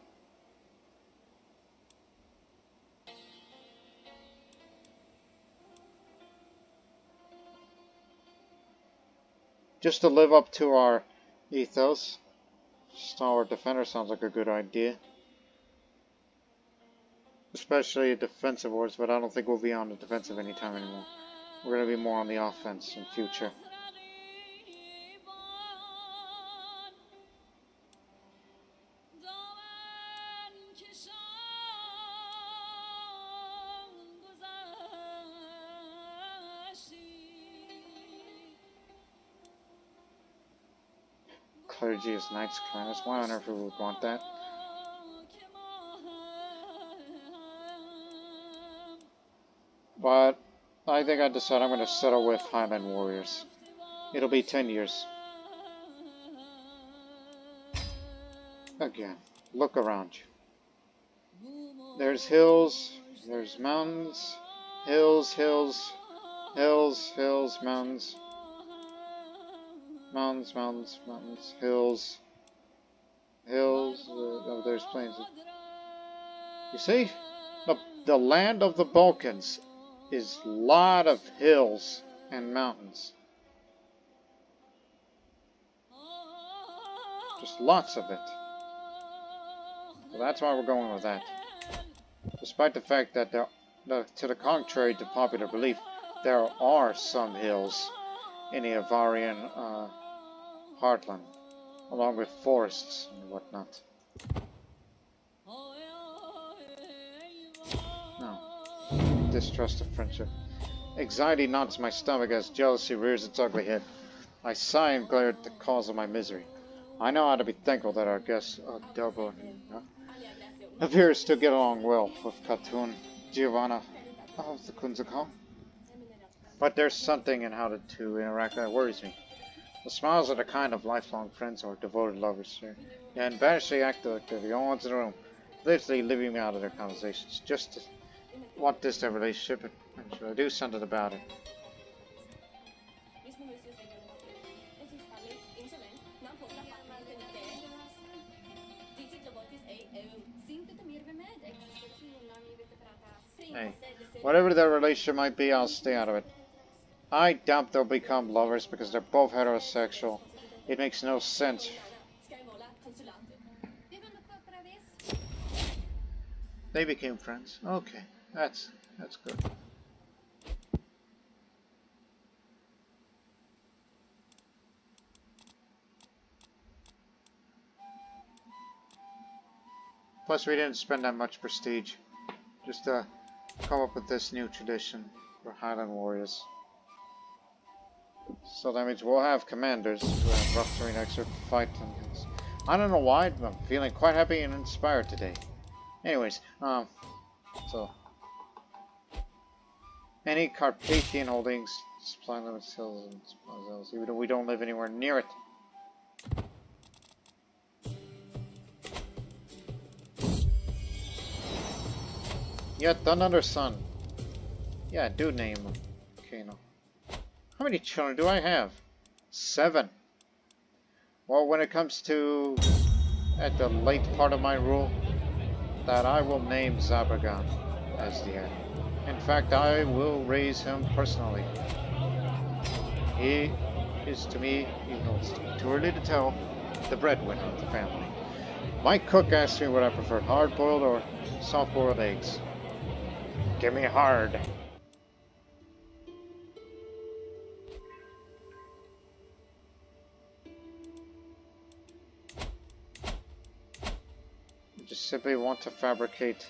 just to live up to our ethos. Stalwart defender sounds like a good idea. Especially defensive wars, but I don't think we'll be on the defensive anytime anymore. We're going to be more on the offense in future. Clergy is Knights Commanders. Why on earth we would want that? But I think I decided I'm going to settle with Highland Warriors. It'll be 10 years. Again, look around you. There's hills, there's mountains, hills, hills, hills, hills, mountains. Mountains, mountains, mountains, hills, hills, oh, there's plains. You see, the land of the Balkans is a lot of hills and mountains. Just lots of it. So that's why we're going with that. Despite the fact that to the contrary to popular belief, there are some hills in the Bavarian heartland, along with forests and whatnot. No. Distrust of friendship. Anxiety knots my stomach as jealousy rears its ugly head. I sigh and glare at the cause of my misery. I know how to be thankful that our guest, Delbo, appears to get along well with Khatun Giovanna of the Khunzakhal. But there's something in how the two interact that worries me. The smiles are the kind of lifelong friends or devoted lovers here. And banish the act like they're the only ones in the room, literally leaving me out of their conversations. Just to want this their relationship, and should I do something about it? Hey, whatever their relationship might be, I'll stay out of it. I doubt they'll become lovers because they're both heterosexual. It makes no sense. They became friends. Okay, that's good. Plus, we didn't spend that much prestige. Just to come up with this new tradition for Highland Warriors. So that means we'll have commanders who have rough terrain expert to fight them. I don't know why, but I'm feeling quite happy and inspired today. Anyways, so any Carpathian holdings, supply limits, hills, and supply zones, even though we don't live anywhere near it. Yet another son. Yeah, I do name him. Kano. How many children do I have? 7. Well, when it comes to at the late part of my rule, that I will name Zabragan as the heir. In fact, I will raise him personally. He is to me, even though it's too early to tell, the breadwinner of the family. My cook asked me what I preferred, hard-boiled or soft-boiled eggs. Give me hard. I just simply want to fabricate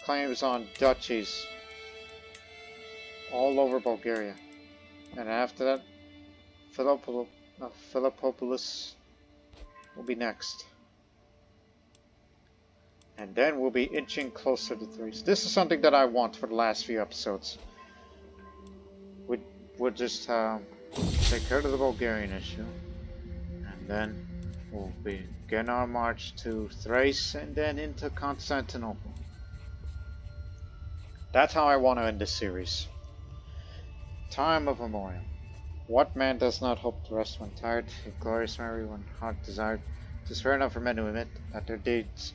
claims on duchies all over Bulgaria. And after that, Philippopolis will be next. And then we'll be inching closer to Thrace. This is something that I want for the last few episodes. We'll just take care of the Bulgarian issue. And then we'll begin our march to Thrace and then into Constantinople. That's how I want to end this series. Time of memorial. What man does not hope to rest when tired, if glorious memory when heart desired? It is fair enough for men to admit that their deeds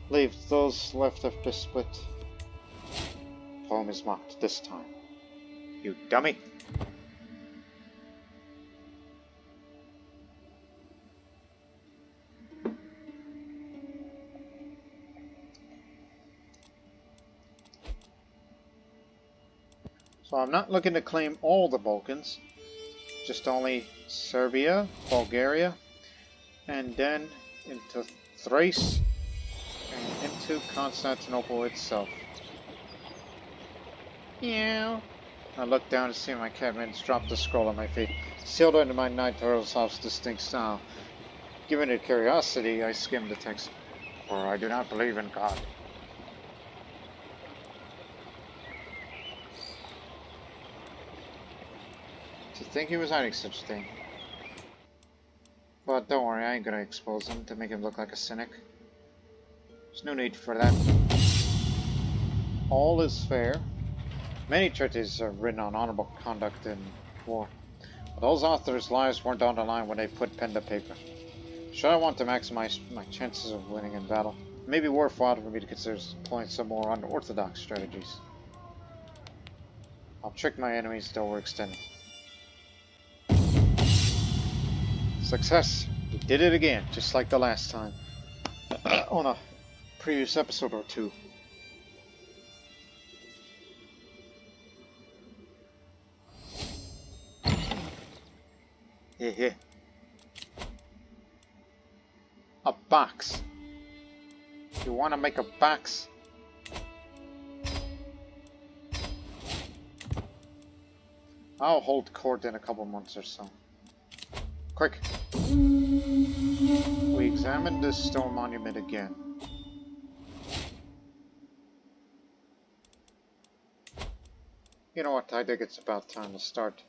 leave those left of the split. Poem is mocked this time. You dummy! So I'm not looking to claim all the Balkans, just only Serbia, Bulgaria, and then into Thrace, and into Constantinople itself. Yeah. I looked down to see my cabinets drop the scroll on my feet, sealed under my Knight Turtle's distinct style. Given it curiosity, I skimmed the text. For I do not believe in God. To think he was hiding such a thing. But don't worry, I ain't gonna expose him to make him look like a cynic. There's no need for that. All is fair. Many treatises are written on honorable conduct in war. But those authors' lives weren't on the line when they put pen to paper. Should I want to maximize my chances of winning in battle, it may be worthwhile for me to consider employing some more unorthodox strategies. I'll trick my enemies to overextend. Success! We did it again, just like the last time. On a previous episode or two. Heh. A box. You want to make a box? I'll hold court in a couple months or so. Quick. We examined this stone monument again. You know what? I think it's about time to start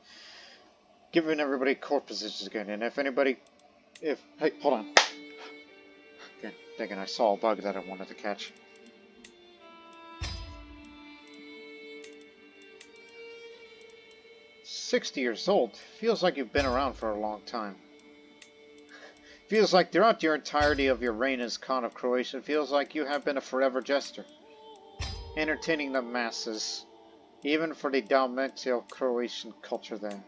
giving everybody court positions again. And if anybody... Hey, hold on. Okay, thinking I saw a bug that I wanted to catch. "60 years old. Feels like you've been around for a long time. Feels like throughout your entirety of your reign as Khan of Croatia, feels like you have been a forever jester, entertaining the masses, even for the Dalmatio Croatian culture there.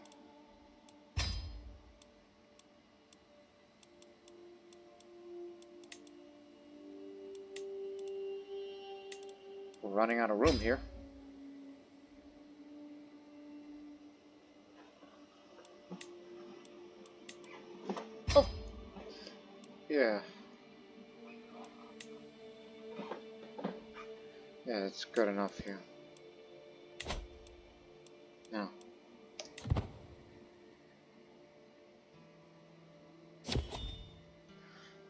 We're running out of room here. Oh! Yeah. Yeah, that's good enough here. Now.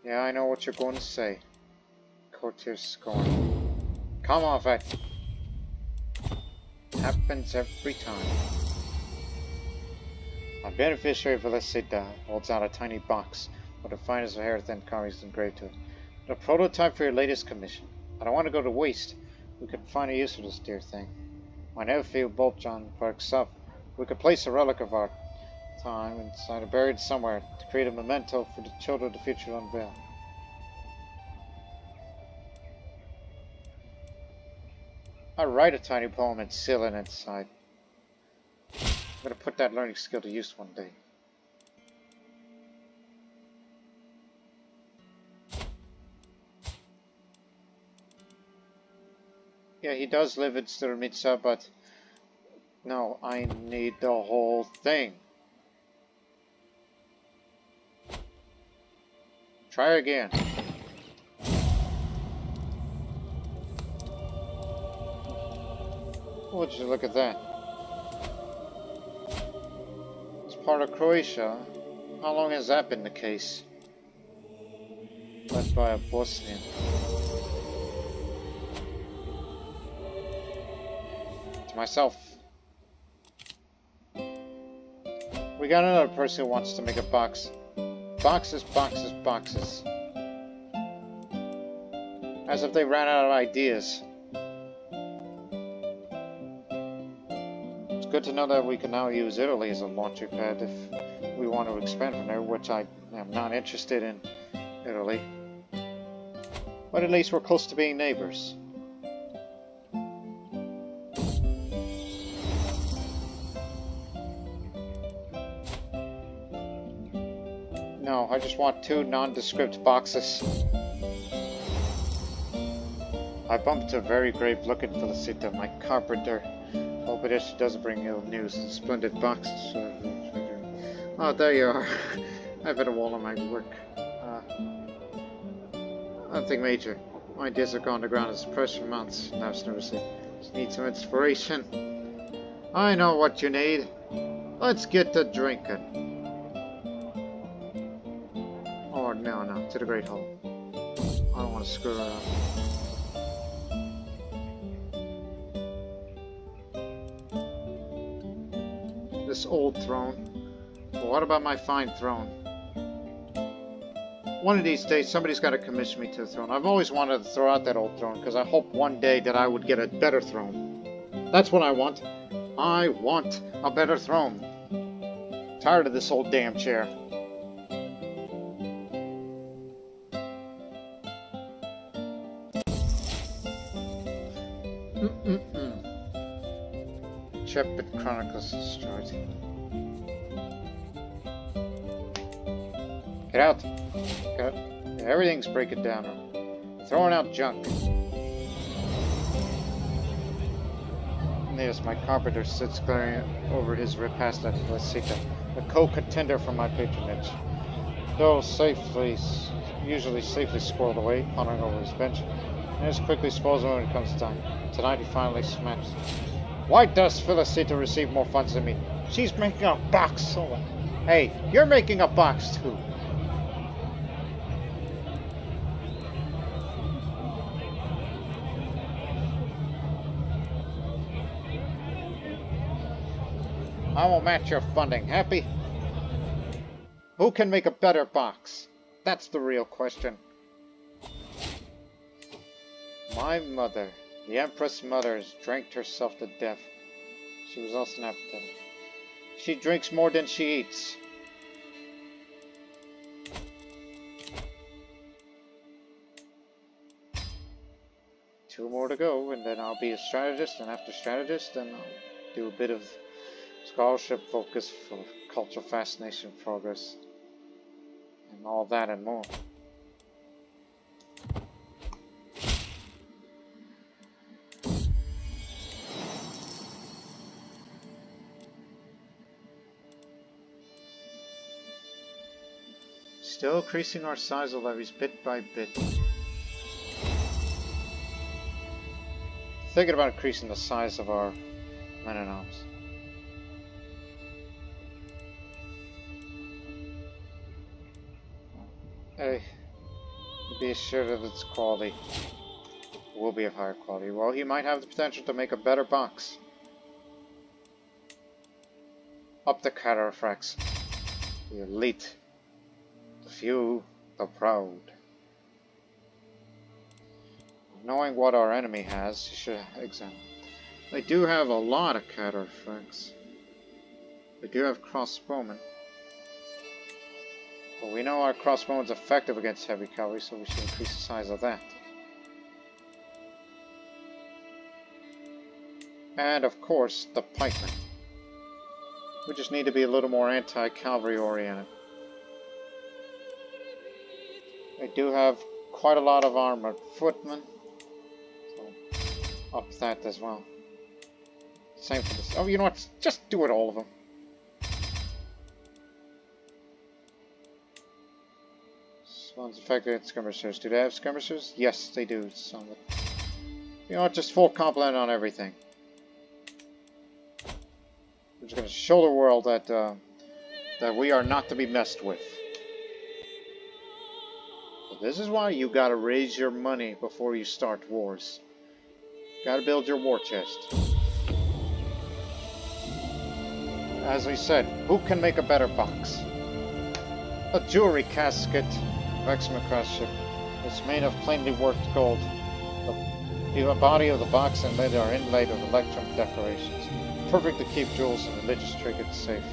Yeah, I know what you're going to say. Courtier scorn. Come off it. Happens every time. A beneficiary of Felicita holds out a tiny box with the finest of Herathan carvings engraved to it. The prototype for your latest commission. I don't want to go to waste. We could find a use for this dear thing. My nephew Boltjon works up. We could place a relic of our time inside, buried somewhere, to create a memento for the children of the future to unveil. I write a tiny poem and seal it inside. I'm going to put that learning skill to use one day. Yeah, he does live in Sturmica, but no, I need the whole thing. Try again. Would you look at that? It's part of Croatia. How long has that been the case? Led by a Bosnian. To myself. We got another person who wants to make a box. Boxes, boxes, boxes. As if they ran out of ideas. Good to know that we can now use Italy as a launching pad if we want to expand from there, which I am not interested in Italy. But at least we're close to being neighbors. No, I just want 2 nondescript boxes. I bumped into a very grave-looking Felicita, my carpenter. Hope it is she doesn't bring ill news. Splendid box. Oh, there you are. I've hit a wall on my work. Nothing major. My ideas have gone to ground as fresh for months. Now it's nervously. Just need some inspiration. I know what you need. Let's get to drinking. Oh, no, to the Great Hall. I don't want to screw around. This old throne. Well, what about my fine throne? One of these days, somebody's got to commission me to the throne. I've always wanted to throw out that old throne, because I hope one day that I would get a better throne. That's what I want. I want a better throne. Tired of this old damn chair. Chapter Chronicles destroyed. Get out! Get out. Everything's breaking down. Throwing out junk. Yes, my carpenter sits glaring over his repast at Felicita, a co-contender for my patronage. Though usually safely squirreled away, pondering over his bench, and is quickly disposed of when it comes time. Tonight he finally snaps. Why does Felicita receive more funds than me? She's making a box solo. Hey, you're making a box too. I will match your funding. Happy? Who can make a better box? That's the real question. My mother, the Empress Mother, has drank herself to death. She was also an appetite. She drinks more than she eats. Two more to go, and then I'll be a strategist, and after strategist, then I'll do a bit of scholarship focus for cultural fascination progress, and all that and more. Still increasing our size of levies bit by bit. Thinking about increasing the size of our men-at-arms. Hey, be assured of its quality. Will be of higher quality. Well, he might have the potential to make a better box. Up the cataphracts. The elite. The few. The proud. Knowing what our enemy has, you should examine. They do have a lot of cataphracts. They do have crossbowmen. Well, we know our crossbow's effective against heavy cavalry, so we should increase the size of that. And, of course, the pikemen. We just need to be a little more anti-cavalry oriented. They do have quite a lot of armored footmen, so up that as well. Same for this. Oh, you know what? Just do it, all of them. One's effective at skirmishers. Do they have skirmishers? Yes, they do. Some. You know what? Just full complement on everything. We're just going to show the world that that we are not to be messed with. So this is why you got to raise your money before you start wars. Got to build your war chest. As we said, who can make a better box? A jewelry casket. Maximum cross ship. It's made of plainly worked gold. The body of the box and lid are inlaid with electrum decorations. Perfect to keep jewels and religious trinkets safe.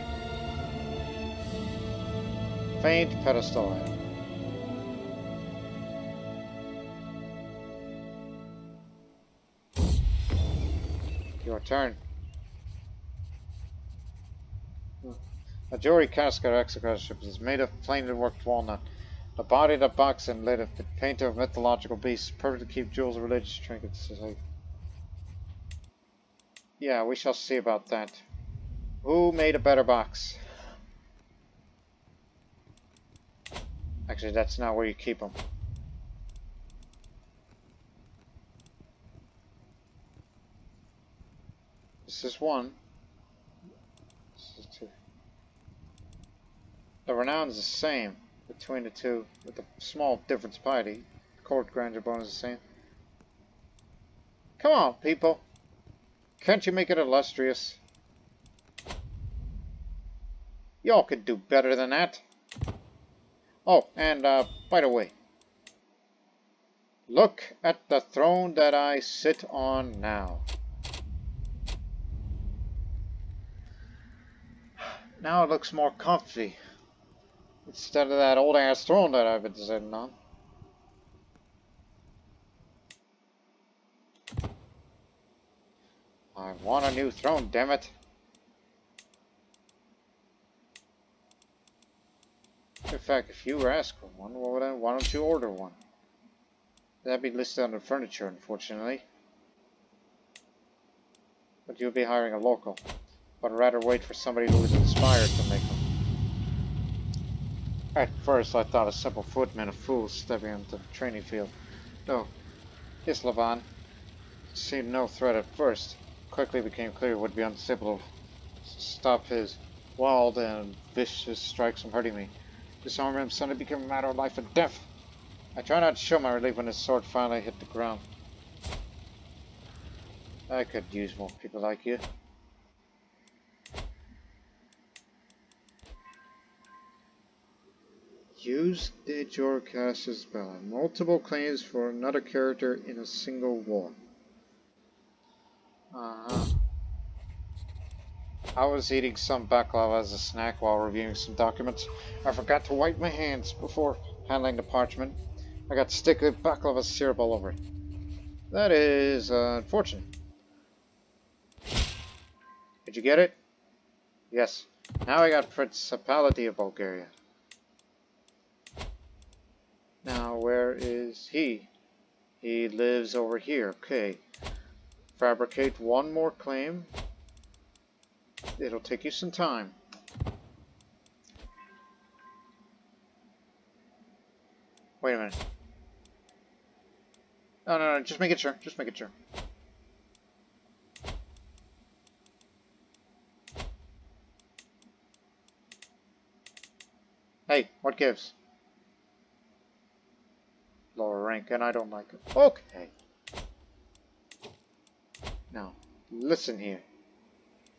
Faint pedestal. Your turn. A jewelry casket or execution ship is made of plainly worked walnut. The body of the box and lid of the painter of mythological beasts, perfect to keep jewels and religious trinkets. Yeah, we shall see about that. Who made a better box? Actually, that's not where you keep them. This is one. This is two. The renown is the same between the two, with a small difference piety. Court grandeur bonus is the same. Come on, people. Can't you make it illustrious? Y'all could do better than that. Oh, and by the way, look at the throne that I sit on now. Now it looks more comfy, instead of that old ass throne that I've been sitting on. I want a new throne, damn it. In fact, if you ask for one, well then why don't you order one? That'd be listed under furniture, unfortunately. But you'll be hiring a local. But I'd rather wait for somebody who is inspired to make them. At first I thought a simple footman a fool stepping into the training field. No, Islavan seemed no threat at first. Quickly became clear it would be unstable to stop his wild and vicious strikes from hurting me. Disarming him suddenly became a matter of life and death. I tried not to show my relief when his sword finally hit the ground. I could use more people like you. Use did your cast spell. Multiple claims for another character in a single war. I was eating some baklava as a snack while reviewing some documents. I forgot to wipe my hands before handling the parchment. I got sticky baklava syrup all over it. That is unfortunate. Did you get it? Yes. Now I got Principality of Bulgaria. Now where is he? He lives over here. Okay. Fabricate one more claim. It'll take you some time. Wait a minute. No, just make it sure. Just make it sure. Hey, what gives? Lower rank, and I don't like it. Okay. Now, listen here.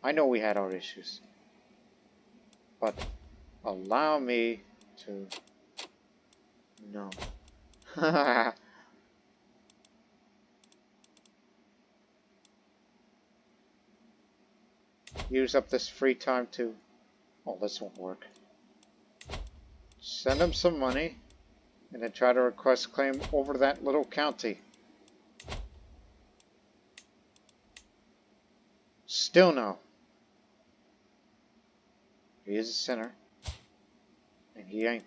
I know we had our issues. But allow me to... No. Use up this free time to... Oh, this won't work. Send him some money, and then try to request a claim over that little county. Still no. He is a sinner, and he ain't.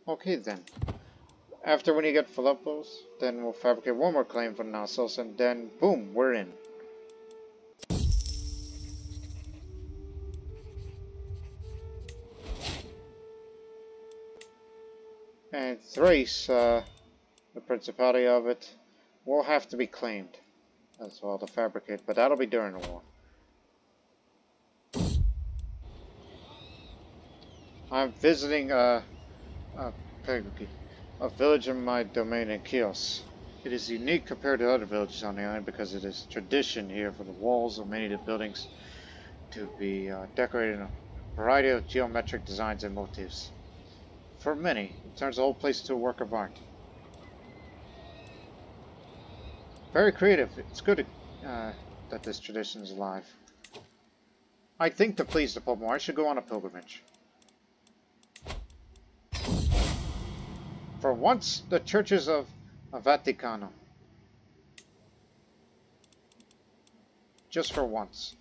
Okay then. After when you get Philippos, then we'll fabricate one more claim for Knossos, and then boom, we're in. And Thrace, the principality of it, will have to be claimed as well to fabricate, but that'll be during the war. I'm visiting a village in my domain in Chios. It is unique compared to other villages on the island because it is tradition here for the walls of many of the buildings to be decorated in a variety of geometric designs and motifs. For many, it turns the whole place into a work of art. Very creative. It's good that this tradition is alive. I think to please the Pope more, I should go on a pilgrimage. For once, the churches of Vaticano. Just for once.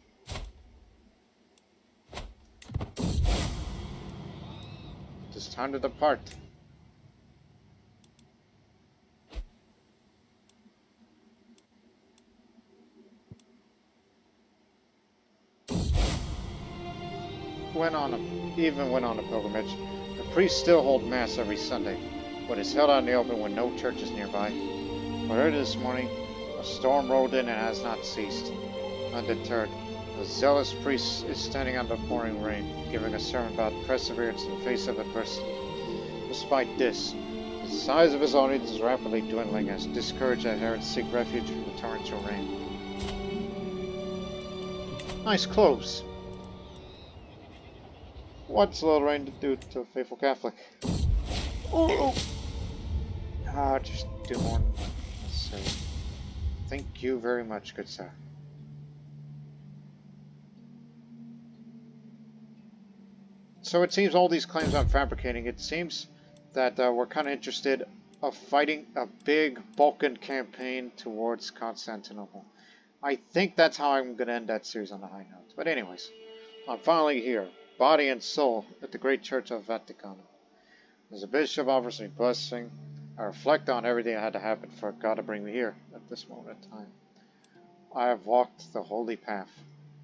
it's time to depart. Even went on a pilgrimage. The priests still hold mass every Sunday, but it's held out in the open when no church is nearby. But early this morning, a storm rolled in and has not ceased. Undeterred, a zealous priest is standing under pouring rain, giving a sermon about perseverance in the face of adversity. Despite this, the size of his audience is rapidly dwindling as discouraged adherents seek refuge from the torrential rain. Nice clothes. What's a little rain to do to a faithful Catholic? Oh! Ah, just do more than necessary. Thank you very much, good sir. So it seems all these claims I'm fabricating, it seems that we're kind of interested of fighting a big Balkan campaign towards Constantinople. I think that's how I'm going to end that series on a high note. But anyways, I'm finally here, body and soul, at the great church of Vatican. As a bishop offers me blessing, I reflect on everything that had to happen for God to bring me here at this moment in time. I have walked the holy path,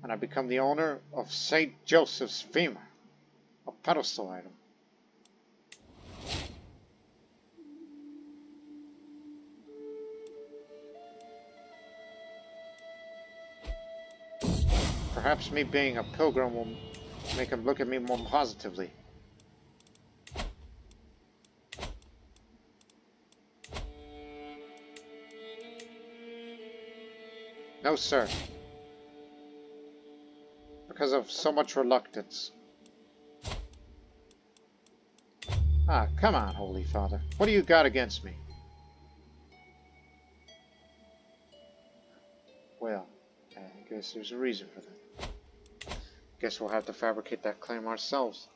and I become the owner of St. Joseph's femur, a pedestal item. Perhaps me being a pilgrim will make him look at me more positively. No, sir. Because of so much reluctance. Ah, come on, Holy Father. What do you got against me? Well, I guess there's a reason for that. Guess we'll have to fabricate that claim ourselves.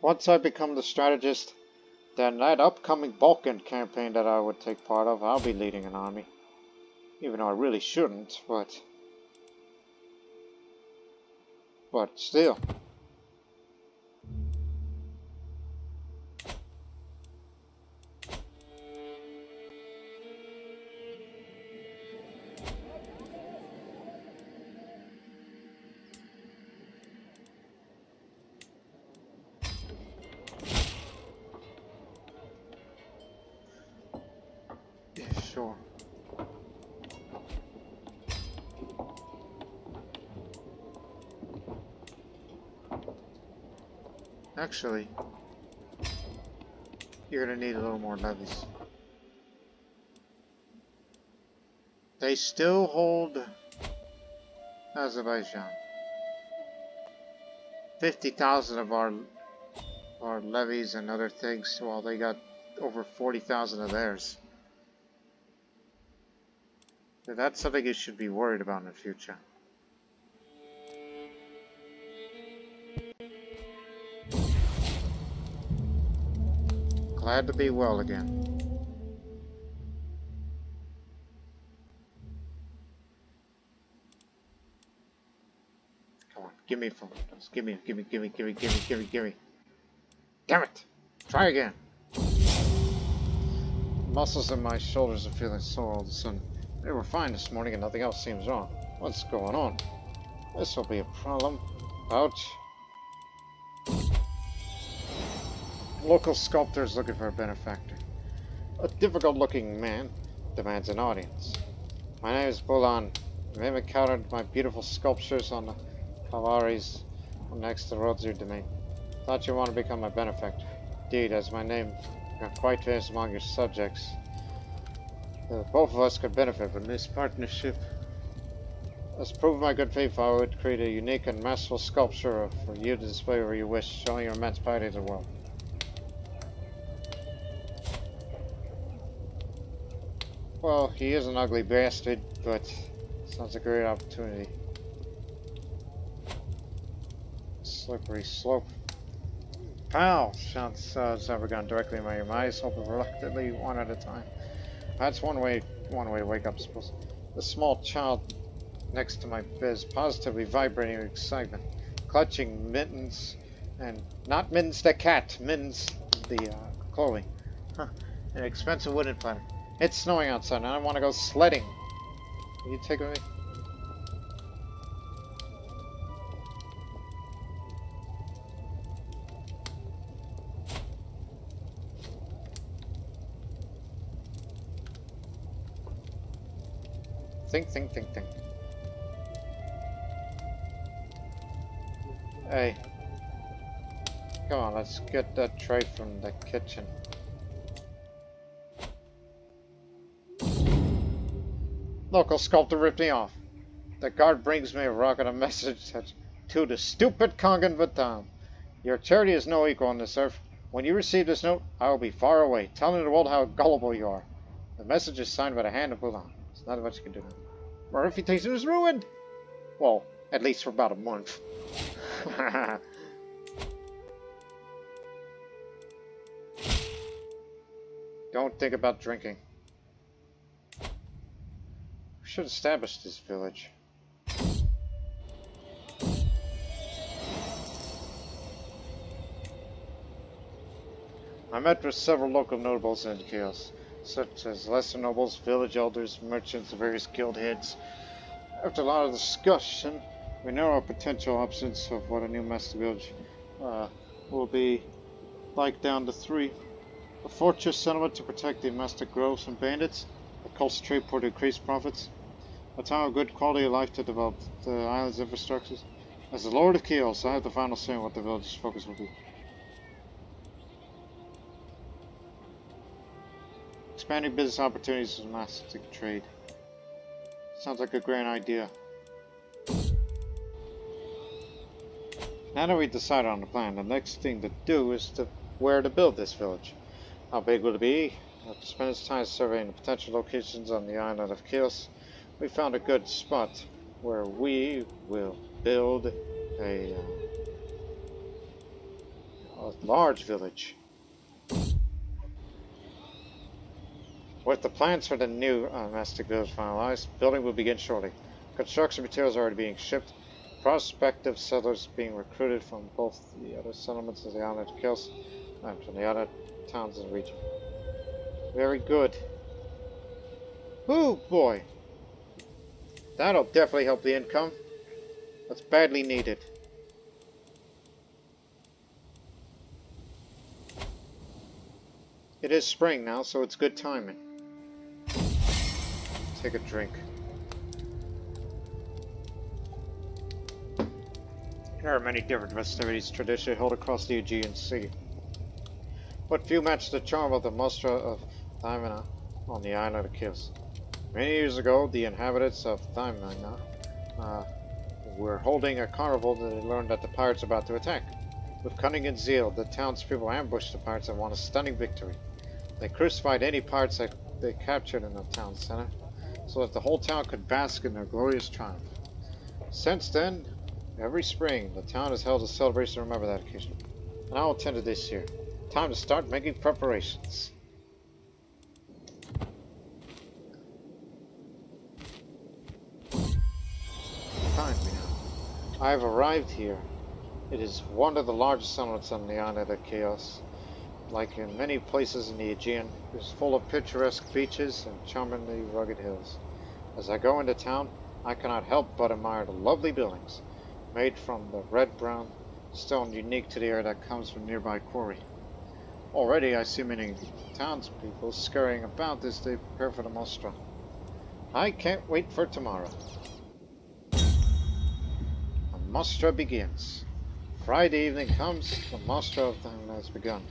Once I become the strategist, then that upcoming Balkan campaign that I would take part of, I'll be leading an army. Even though I really shouldn't, but still. Yeah, sure. Actually, you're gonna need a little more levies. They still hold Azerbaijan. 50,000 of our levies and other things, while they got over 40,000 of theirs. So that's something you should be worried about in the future. Glad to be well again. Come on, give me from those. Give me. Damn it! Try again. The muscles in my shoulders are feeling sore all of a sudden. They were fine this morning and nothing else seems wrong. What's going on? This will be a problem. Ouch. Local sculptor is looking for a benefactor. A difficult-looking man demands an audience. My name is Bulan. You may have encountered my beautiful sculptures on the Calvaries next to the roads of your domain. Thought you want to become my benefactor. Indeed, as my name got quite famous among your subjects. Both of us could benefit from this partnership. As proof of my good faith, I would create a unique and masterful sculpture for you to display wherever you wish, showing your immense piety to the world. Well, he is an ugly bastard, but sounds like a great opportunity. Slippery slope. Pow! Shouts Zabragon directly in my ear. My eyes open reluctantly, one at a time. That's one way to wake up, I suppose. The small child next to my bed is positively vibrating with excitement, clutching mittens, and not Mittens the cat, Mittens the clothing. Huh. An expensive wooden planet. It's snowing outside and I want to go sledding. Will you take me? Think. Hey. Come on, let's get that tray from the kitchen. Local sculptor ripped me off. The guard brings me a rocket, a message to the stupid Khagan Vatam. Your charity is no equal on this earth. When you receive this note, I will be far away, telling the world how gullible you are. The message is signed by the hand of Bulan. There's not much you can do now. My reputation is ruined! Well, at least for about a month. Don't think about drinking. We should establish this village. I met with several local notables in Chaos, such as lesser nobles, village elders, merchants, and various guild heads. After a lot of discussion, we narrow our potential options of what a new master village will be like down to 3. A fortress settlement to protect the domestic groves and bandits, a coastal trade port to increase profits, a town of good quality of life to develop the island's infrastructures. As the Lord of Chaos, I have the final say on what the village's focus will be. Expanding business opportunities and domestic trade. Sounds like a grand idea. Now that we've decided on the plan, the next thing to do is where to build this village. How big will it be? After spending time surveying the potential locations on the island of Chaos, we found a good spot where we will build a large village. With the plans for the new domestic village finalized, building will begin shortly. Construction materials are already being shipped. Prospective settlers being recruited from both the other settlements of the island of Chaos and from the other towns in the region. Very good. Oh boy! That'll definitely help the income. That's badly needed. It is spring now, so it's good timing. Take a drink. There are many different festivities traditionally held across the Aegean Sea, but few match the charm of the Mostra of Thymina on the island of Chios. Many years ago, the inhabitants of Thymina were holding a carnival that they learned that the pirates were about to attack. With cunning and zeal, the townspeople ambushed the pirates and won a stunning victory. They crucified any pirates that they captured in the town center, so that the whole town could bask in their glorious triumph. Since then, every spring, the town has held a celebration to remember that occasion, and I'll attend it this year. Time to start making preparations. Find me now. I have arrived here. It is one of the largest settlements on the island of Chaos. Like in many places in the Aegean, it is full of picturesque beaches and charmingly rugged hills. As I go into town, I cannot help but admire the lovely buildings, made from the red-brown stone unique to the area that comes from nearby quarry. Already I see many townspeople scurrying about as they prepare for the Mostra. I can't wait for tomorrow. The Mostra begins. Friday evening comes, the Mostra of time has begun.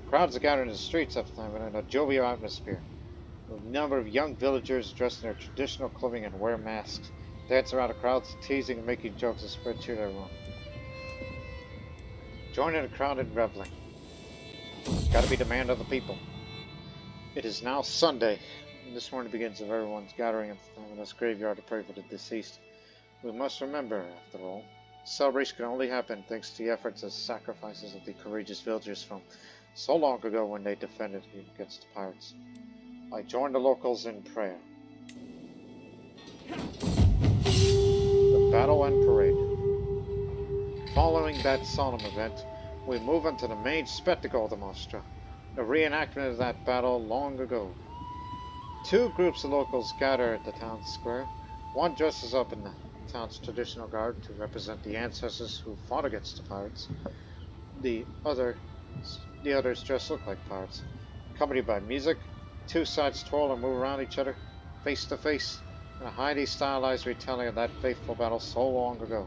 Crowds are gathered in the streets of time in a jovial atmosphere. A number of young villagers dressed in their traditional clothing and wear masks dance around the crowds, teasing and making jokes and spread cheer to everyone. Joining the crowd in reveling. Gotta be the man of the people. It is now Sunday, and this morning begins of everyone's gathering at the Thymina graveyard to pray for the deceased. We must remember, after all, Celebration can only happen thanks to the efforts and sacrifices of the courageous villagers from so long ago when they defended against the pirates. I join the locals in prayer. The Battle and Parade. Following that solemn event, we move on to the main spectacle of the mostra, the reenactment of that battle long ago. Two groups of locals gather at the town square. One dresses up in the town's traditional garb to represent the ancestors who fought against the pirates. The others dress look like pirates. Accompanied by music, two sides twirl and move around each other, face to face, in a highly stylized retelling of that faithful battle so long ago.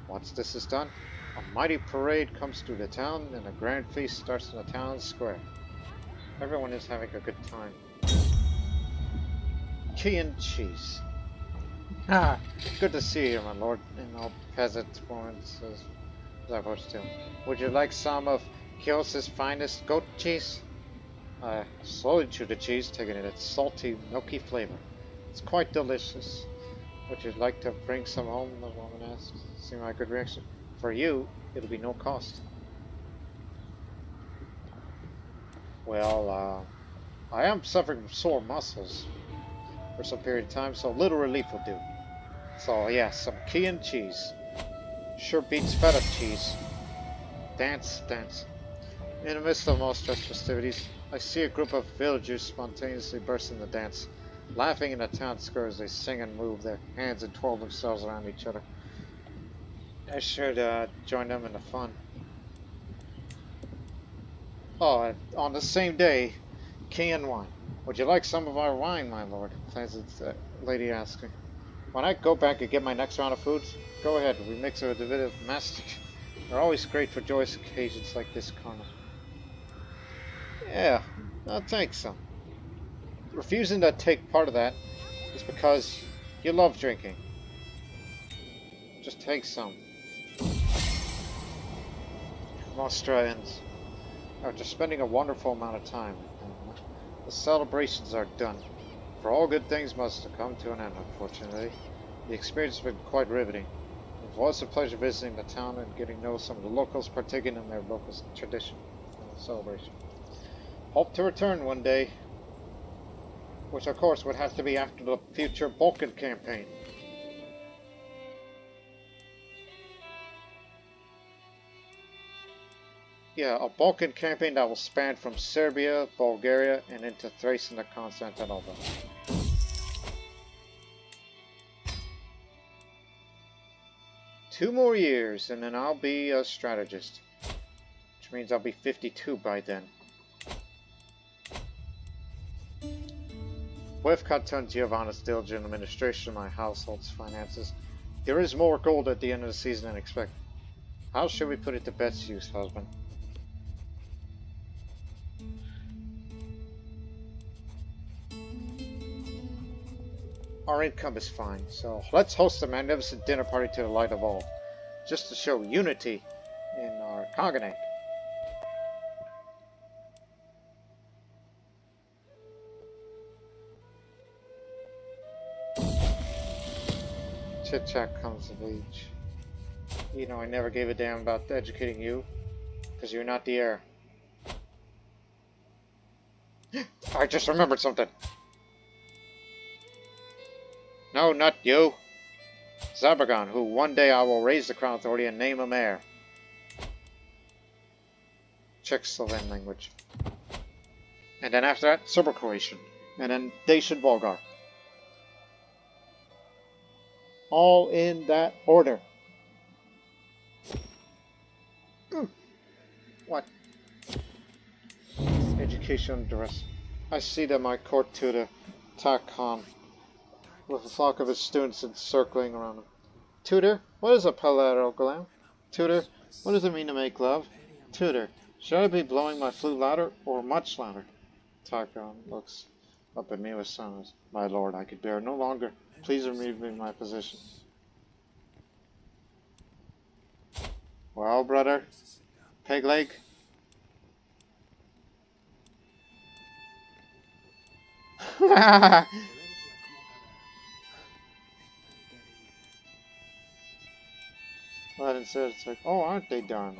Once this is done, a mighty parade comes through the town and a grand feast starts in the town square. Everyone is having a good time. Key and cheese. Ah, good to see you, my lord, and all peasant woman, says Zavos to him. Would you like some of Chios's finest goat cheese? I slowly chew the cheese, taking in its salty, milky flavor. It's quite delicious. Would you like to bring some home? The woman asked. Seemed like a good reaction. For you, it'll be no cost. Well, I am suffering from sore muscles for some period of time, so a little relief will do. So, yeah, some key and cheese. Sure beats feta cheese. Dance, dance. In the midst of Mostra's festivities, I see a group of villagers spontaneously burst into dance, laughing in the town square as they sing and move their hands and twirl themselves around each other. I should join them in the fun. Oh, and on the same day, key and wine. Would you like some of our wine, my lord? The lady asked me. When I go back and get my next round of foods, go ahead. We mix it with a bit of mastic. They're always great for joyous occasions like this, Colonel. Yeah, I'll take some. Refusing to take part of that is because you love drinking. Just take some. Mostra ends. After spending a wonderful amount of time, the celebrations are done. For all good things must come to an end, unfortunately. The experience has been quite riveting. It was a pleasure visiting the town and getting to know some of the locals partaking in their local tradition and celebration. Hope to return one day, which of course would have to be after the future Balkan campaign. Yeah, a Balkan campaign that will span from Serbia, Bulgaria, and into Thrace and the Constantinople. 2 more years, and then I'll be a strategist. Which means I'll be 52 by then. With Canton Giovanna's diligent administration of my household's finances, there is more gold at the end of the season than expected. How should we put it to best use, husband? Our income is fine, so let's host a magnificent dinner party to the light of all, just to show unity in our Khaganate. Chit-chat comes of age. You know, I never gave a damn about educating you, because you're not the heir. I just remembered something. No, not you. Zabragan, who one day I will raise the crown authority and name him heir. Czech Slovene language. And then after that, Serbo-Croatian. And then Dacian Bulgar. All in that order. What? Education dress. I see that my court tutor, Tarkhan, with a flock of his students encircling around him. Tutor, what is a parallelogram? Tutor, what does it mean to make love? Tutor, should I be blowing my flute louder or much louder? Tarkhan looks up at me with silence. My lord, I could bear no longer. Please remove me from my position. Well, brother, peg leg. But instead it's like, oh, aren't they darn?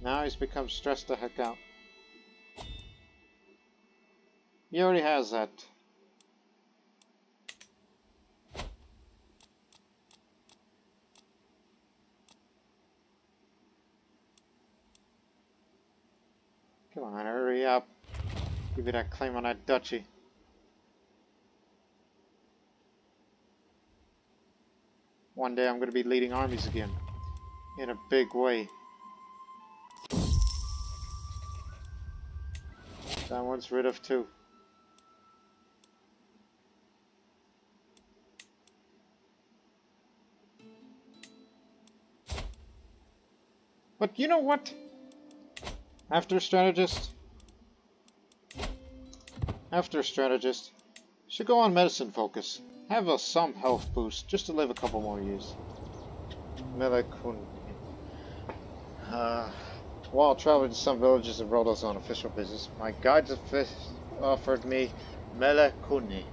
Now he's become stressed the heck out. He already has that. Come on, hurry up. Give me that claim on that duchy. One day I'm going to be leading armies again. In a big way. That one's rid of too. But you know what? After strategist, should go on medicine focus. Have some health boost just to live a couple more years. Melekun. While traveling to some villages and roads on official business, my guides offered me melekuni,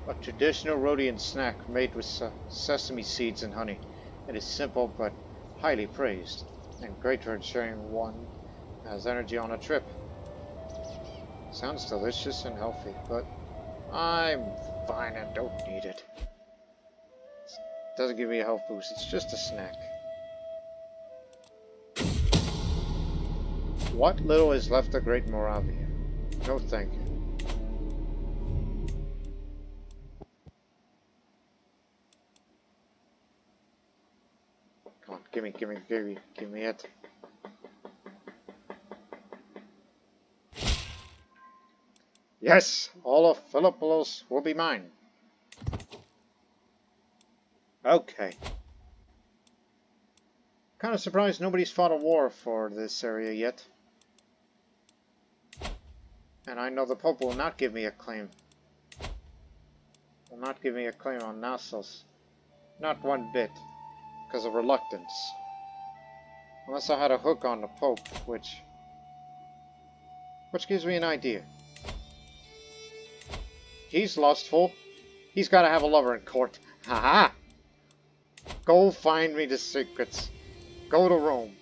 a traditional Rhodian snack made with sesame seeds and honey. It is simple but highly praised, and great for ensuring one has energy on a trip. Sounds delicious and healthy, but I'm fine and don't need it. It doesn't give me a health boost, it's just a snack. What little is left of Great Moravia? No thank you. Come on, give me it. Yes, all of Philippolis will be mine. Okay. Kind of surprised nobody's fought a war for this area yet. And I know the Pope will not give me a claim. Will not give me a claim on Knossos. Not one bit. Because of reluctance. Unless I had a hook on the Pope, which gives me an idea. He's lustful. He's got to have a lover in court. Haha! Go find me the secrets. Go to Rome.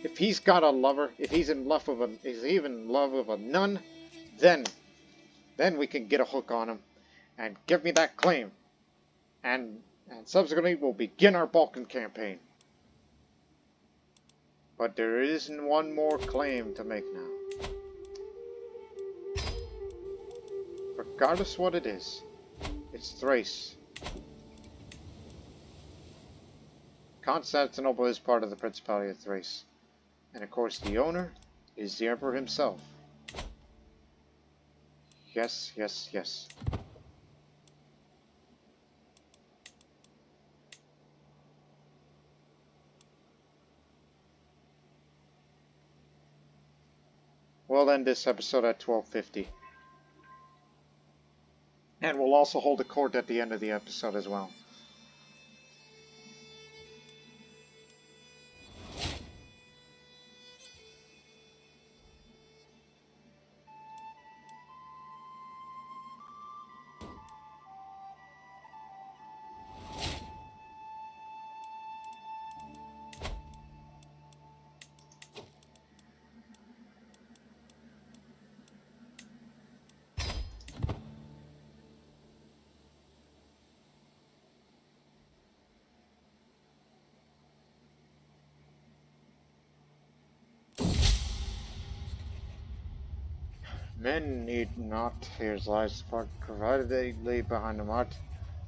If he's got a lover, if he's in love with a nun, then we can get a hook on him and give me that claim. And subsequently we'll begin our Balkan campaign. But there isn't one more claim to make now. Regardless what it is, it's Thrace. Constantinople is part of the Principality of Thrace. And of course the owner is the Emperor himself. Yes, yes, yes. We'll end this episode at 12:50. And we'll also hold a court at the end of the episode as well. Men need not hear his lives apart, provided they leave behind them art,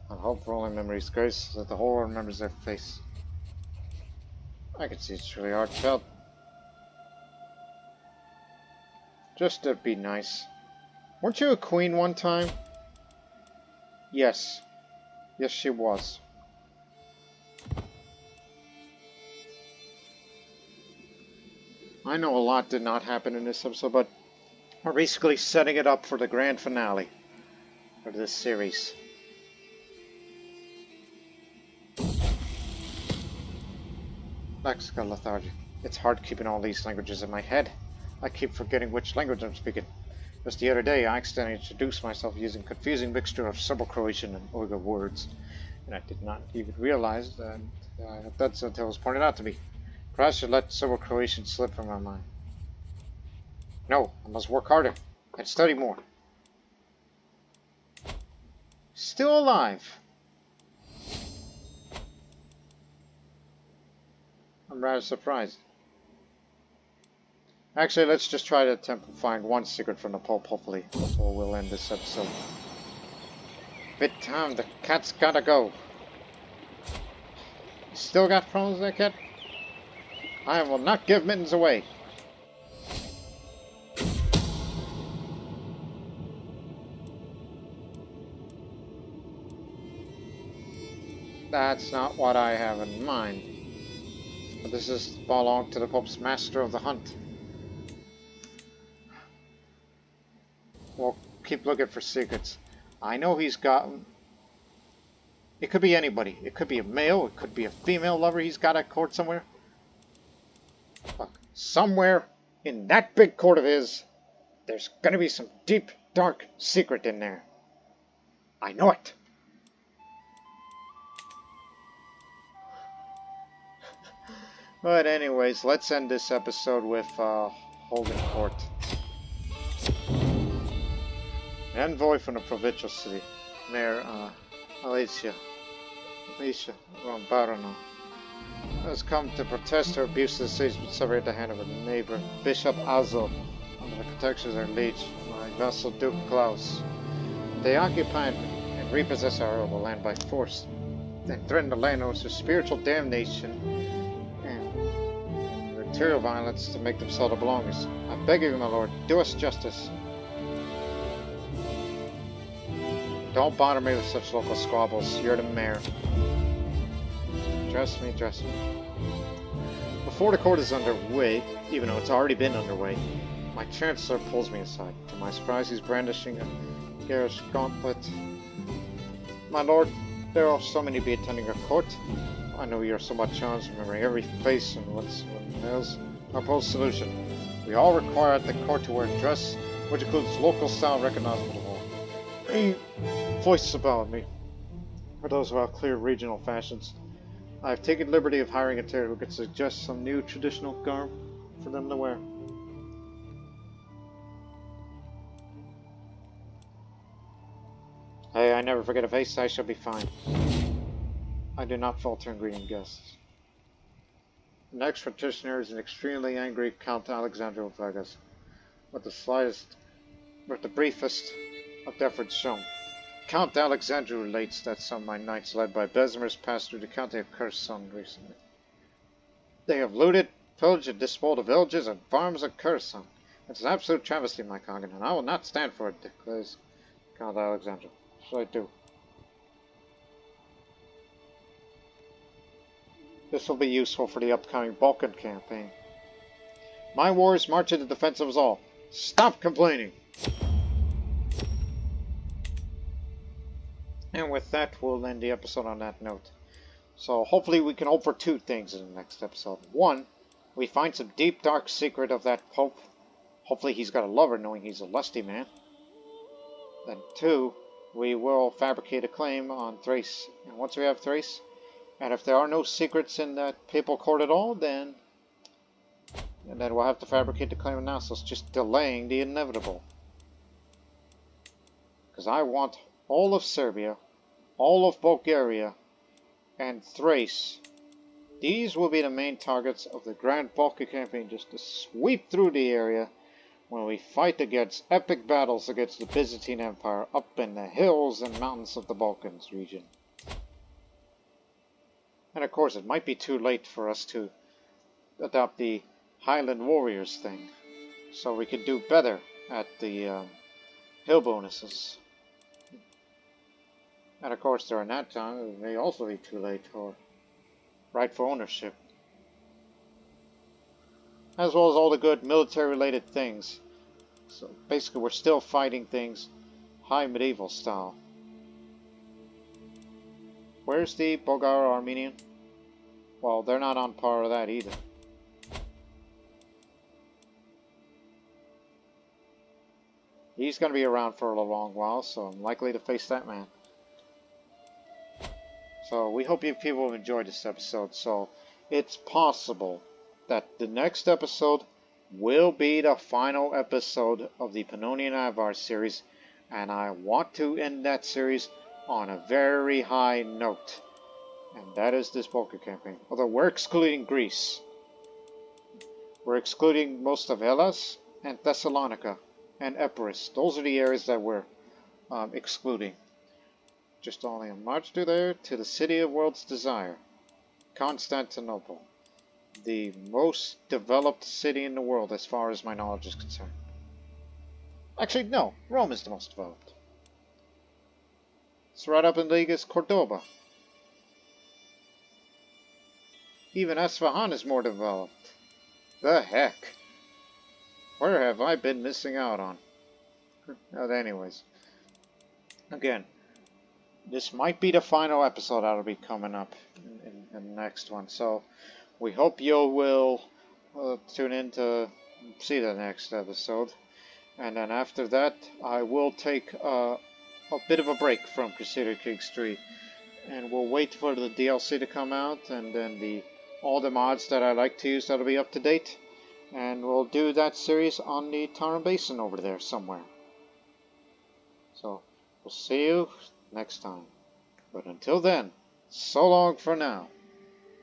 and hope for only memory's grace, that the whole world remembers their face. I can see it's really heartfelt. Just to be nice. Weren't you a queen one time? Yes. Yes, she was. I know a lot did not happen in this episode, but we're basically setting it up for the grand finale of this series. Lexical lethargy. It's hard keeping all these languages in my head. I keep forgetting which language I'm speaking. Just the other day, I accidentally introduced myself using a confusing mixture of Serbo-Croatian and Uyghur words, and I did not even realize that I had done so until it was pointed out to me. Perhaps I should let Serbo-Croatian slip from my mind. No, I must work harder and study more. Still alive. I'm rather surprised. Actually, let's just try to attempt to find one secret from the Pope, hopefully, before we'll end this episode. Bit time, the cat's gotta go. You still got problems there, cat? I will not give mittens away. That's not what I have in mind. But this is belong to the Pope's master of the hunt. We'll keep looking for secrets. I know he's got... It could be anybody. It could be a male. It could be a female lover he's got at court somewhere. Look, somewhere in that big court of his, there's gonna be some deep, dark secret in there. I know it. But anyways, let's end this episode with holding court. An envoy from the provincial city, Mayor Alicia Rombarano, has come to protest her abuse of the city's been suffered at the hand of her neighbor, Bishop Azo, under the protection of their liege, my vassal Duke Klaus. They occupy and repossess our arable land by force, and threaten the landowners with spiritual damnation and material violence to make them sell their belongings. I beg of you, my lord, do us justice. Don't bother me with such local squabbles. You're the mayor. Trust me, trust me. Before the court is underway, even though it's already been underway, my chancellor pulls me aside. To my surprise, he's brandishing a garish gauntlet. My lord, there are so many to be attending your court. I know you're somewhat challenged, remembering every face and what's else. I propose a solution. We all require at the court to wear a dress which includes local style recognizable to all. Any voices about me, for those who have clear regional fashions. I have taken liberty of hiring a tailor who could suggest some new traditional garb for them to wear. Hey, I never forget a face. I shall be fine. I do not falter in greeting guests. The next petitioner is an extremely angry Count Alexander of Vegas, with the briefest of deference shown. Count Alexander relates that some of my knights led by Besmers passed through the county of Kherson recently. They have looted, pillaged, and despoiled the villages and farms of Kherson. It's an absolute travesty, my Khagan, and I will not stand for it, declares Count Alexander. What should I do? This will be useful for the upcoming Balkan campaign. My warriors march in the defense of us all. Stop complaining! And with that, we'll end the episode on that note. So hopefully we can hope for two things in the next episode. One, we find some deep dark secret of that Pope. Hopefully he's got a lover, knowing he's a lusty man. Then two, we will fabricate a claim on Thrace. And once we have Thrace, and if there are no secrets in that papal court at all, then we'll have to fabricate the claim of Nassau, just delaying the inevitable. Because I want all of Serbia, all of Bulgaria, and Thrace. These will be the main targets of the Grand Balkan campaign, just to sweep through the area when we fight against epic battles against the Byzantine Empire up in the hills and mountains of the Balkans region. And of course, it might be too late for us to adopt the Highland Warriors thing, so we could do better at the hill bonuses. And of course, during that time, it may also be too late for rightful ownership. As well as all the good military-related things. So basically, we're still fighting things high medieval style. Where's the Bulgar-Armenian? Well, they're not on par with that either. he's going to be around for a long while, so I'm likely to face that man. So we hope you people have enjoyed this episode. So it's possible that the next episode will be the final episode of the Pannonian Avars series, and I want to end that series on a very high note, and that is this Balkan campaign. Although we're excluding Greece. We're excluding most of Hellas and Thessalonica and Epirus. Those are the areas that we're excluding. Just only a march to there, to the city of world's desire, Constantinople, the most developed city in the world as far as my knowledge is concerned. Actually, no, Rome is the most developed. It's right up in league is Cordoba. Even Esfahan is more developed. The heck? Where have I been missing out on? But anyways, again, this might be the final episode that'll be coming up in the next one. So we hope you will tune in to see the next episode. And then after that, I will take a bit of a break from Crusader Kings 3. And we'll wait for the DLC to come out, and then all the mods that I like to use that'll be up to date. And we'll do that series on the Tarim Basin over there somewhere. So we'll see you next time. But until then, so long for now.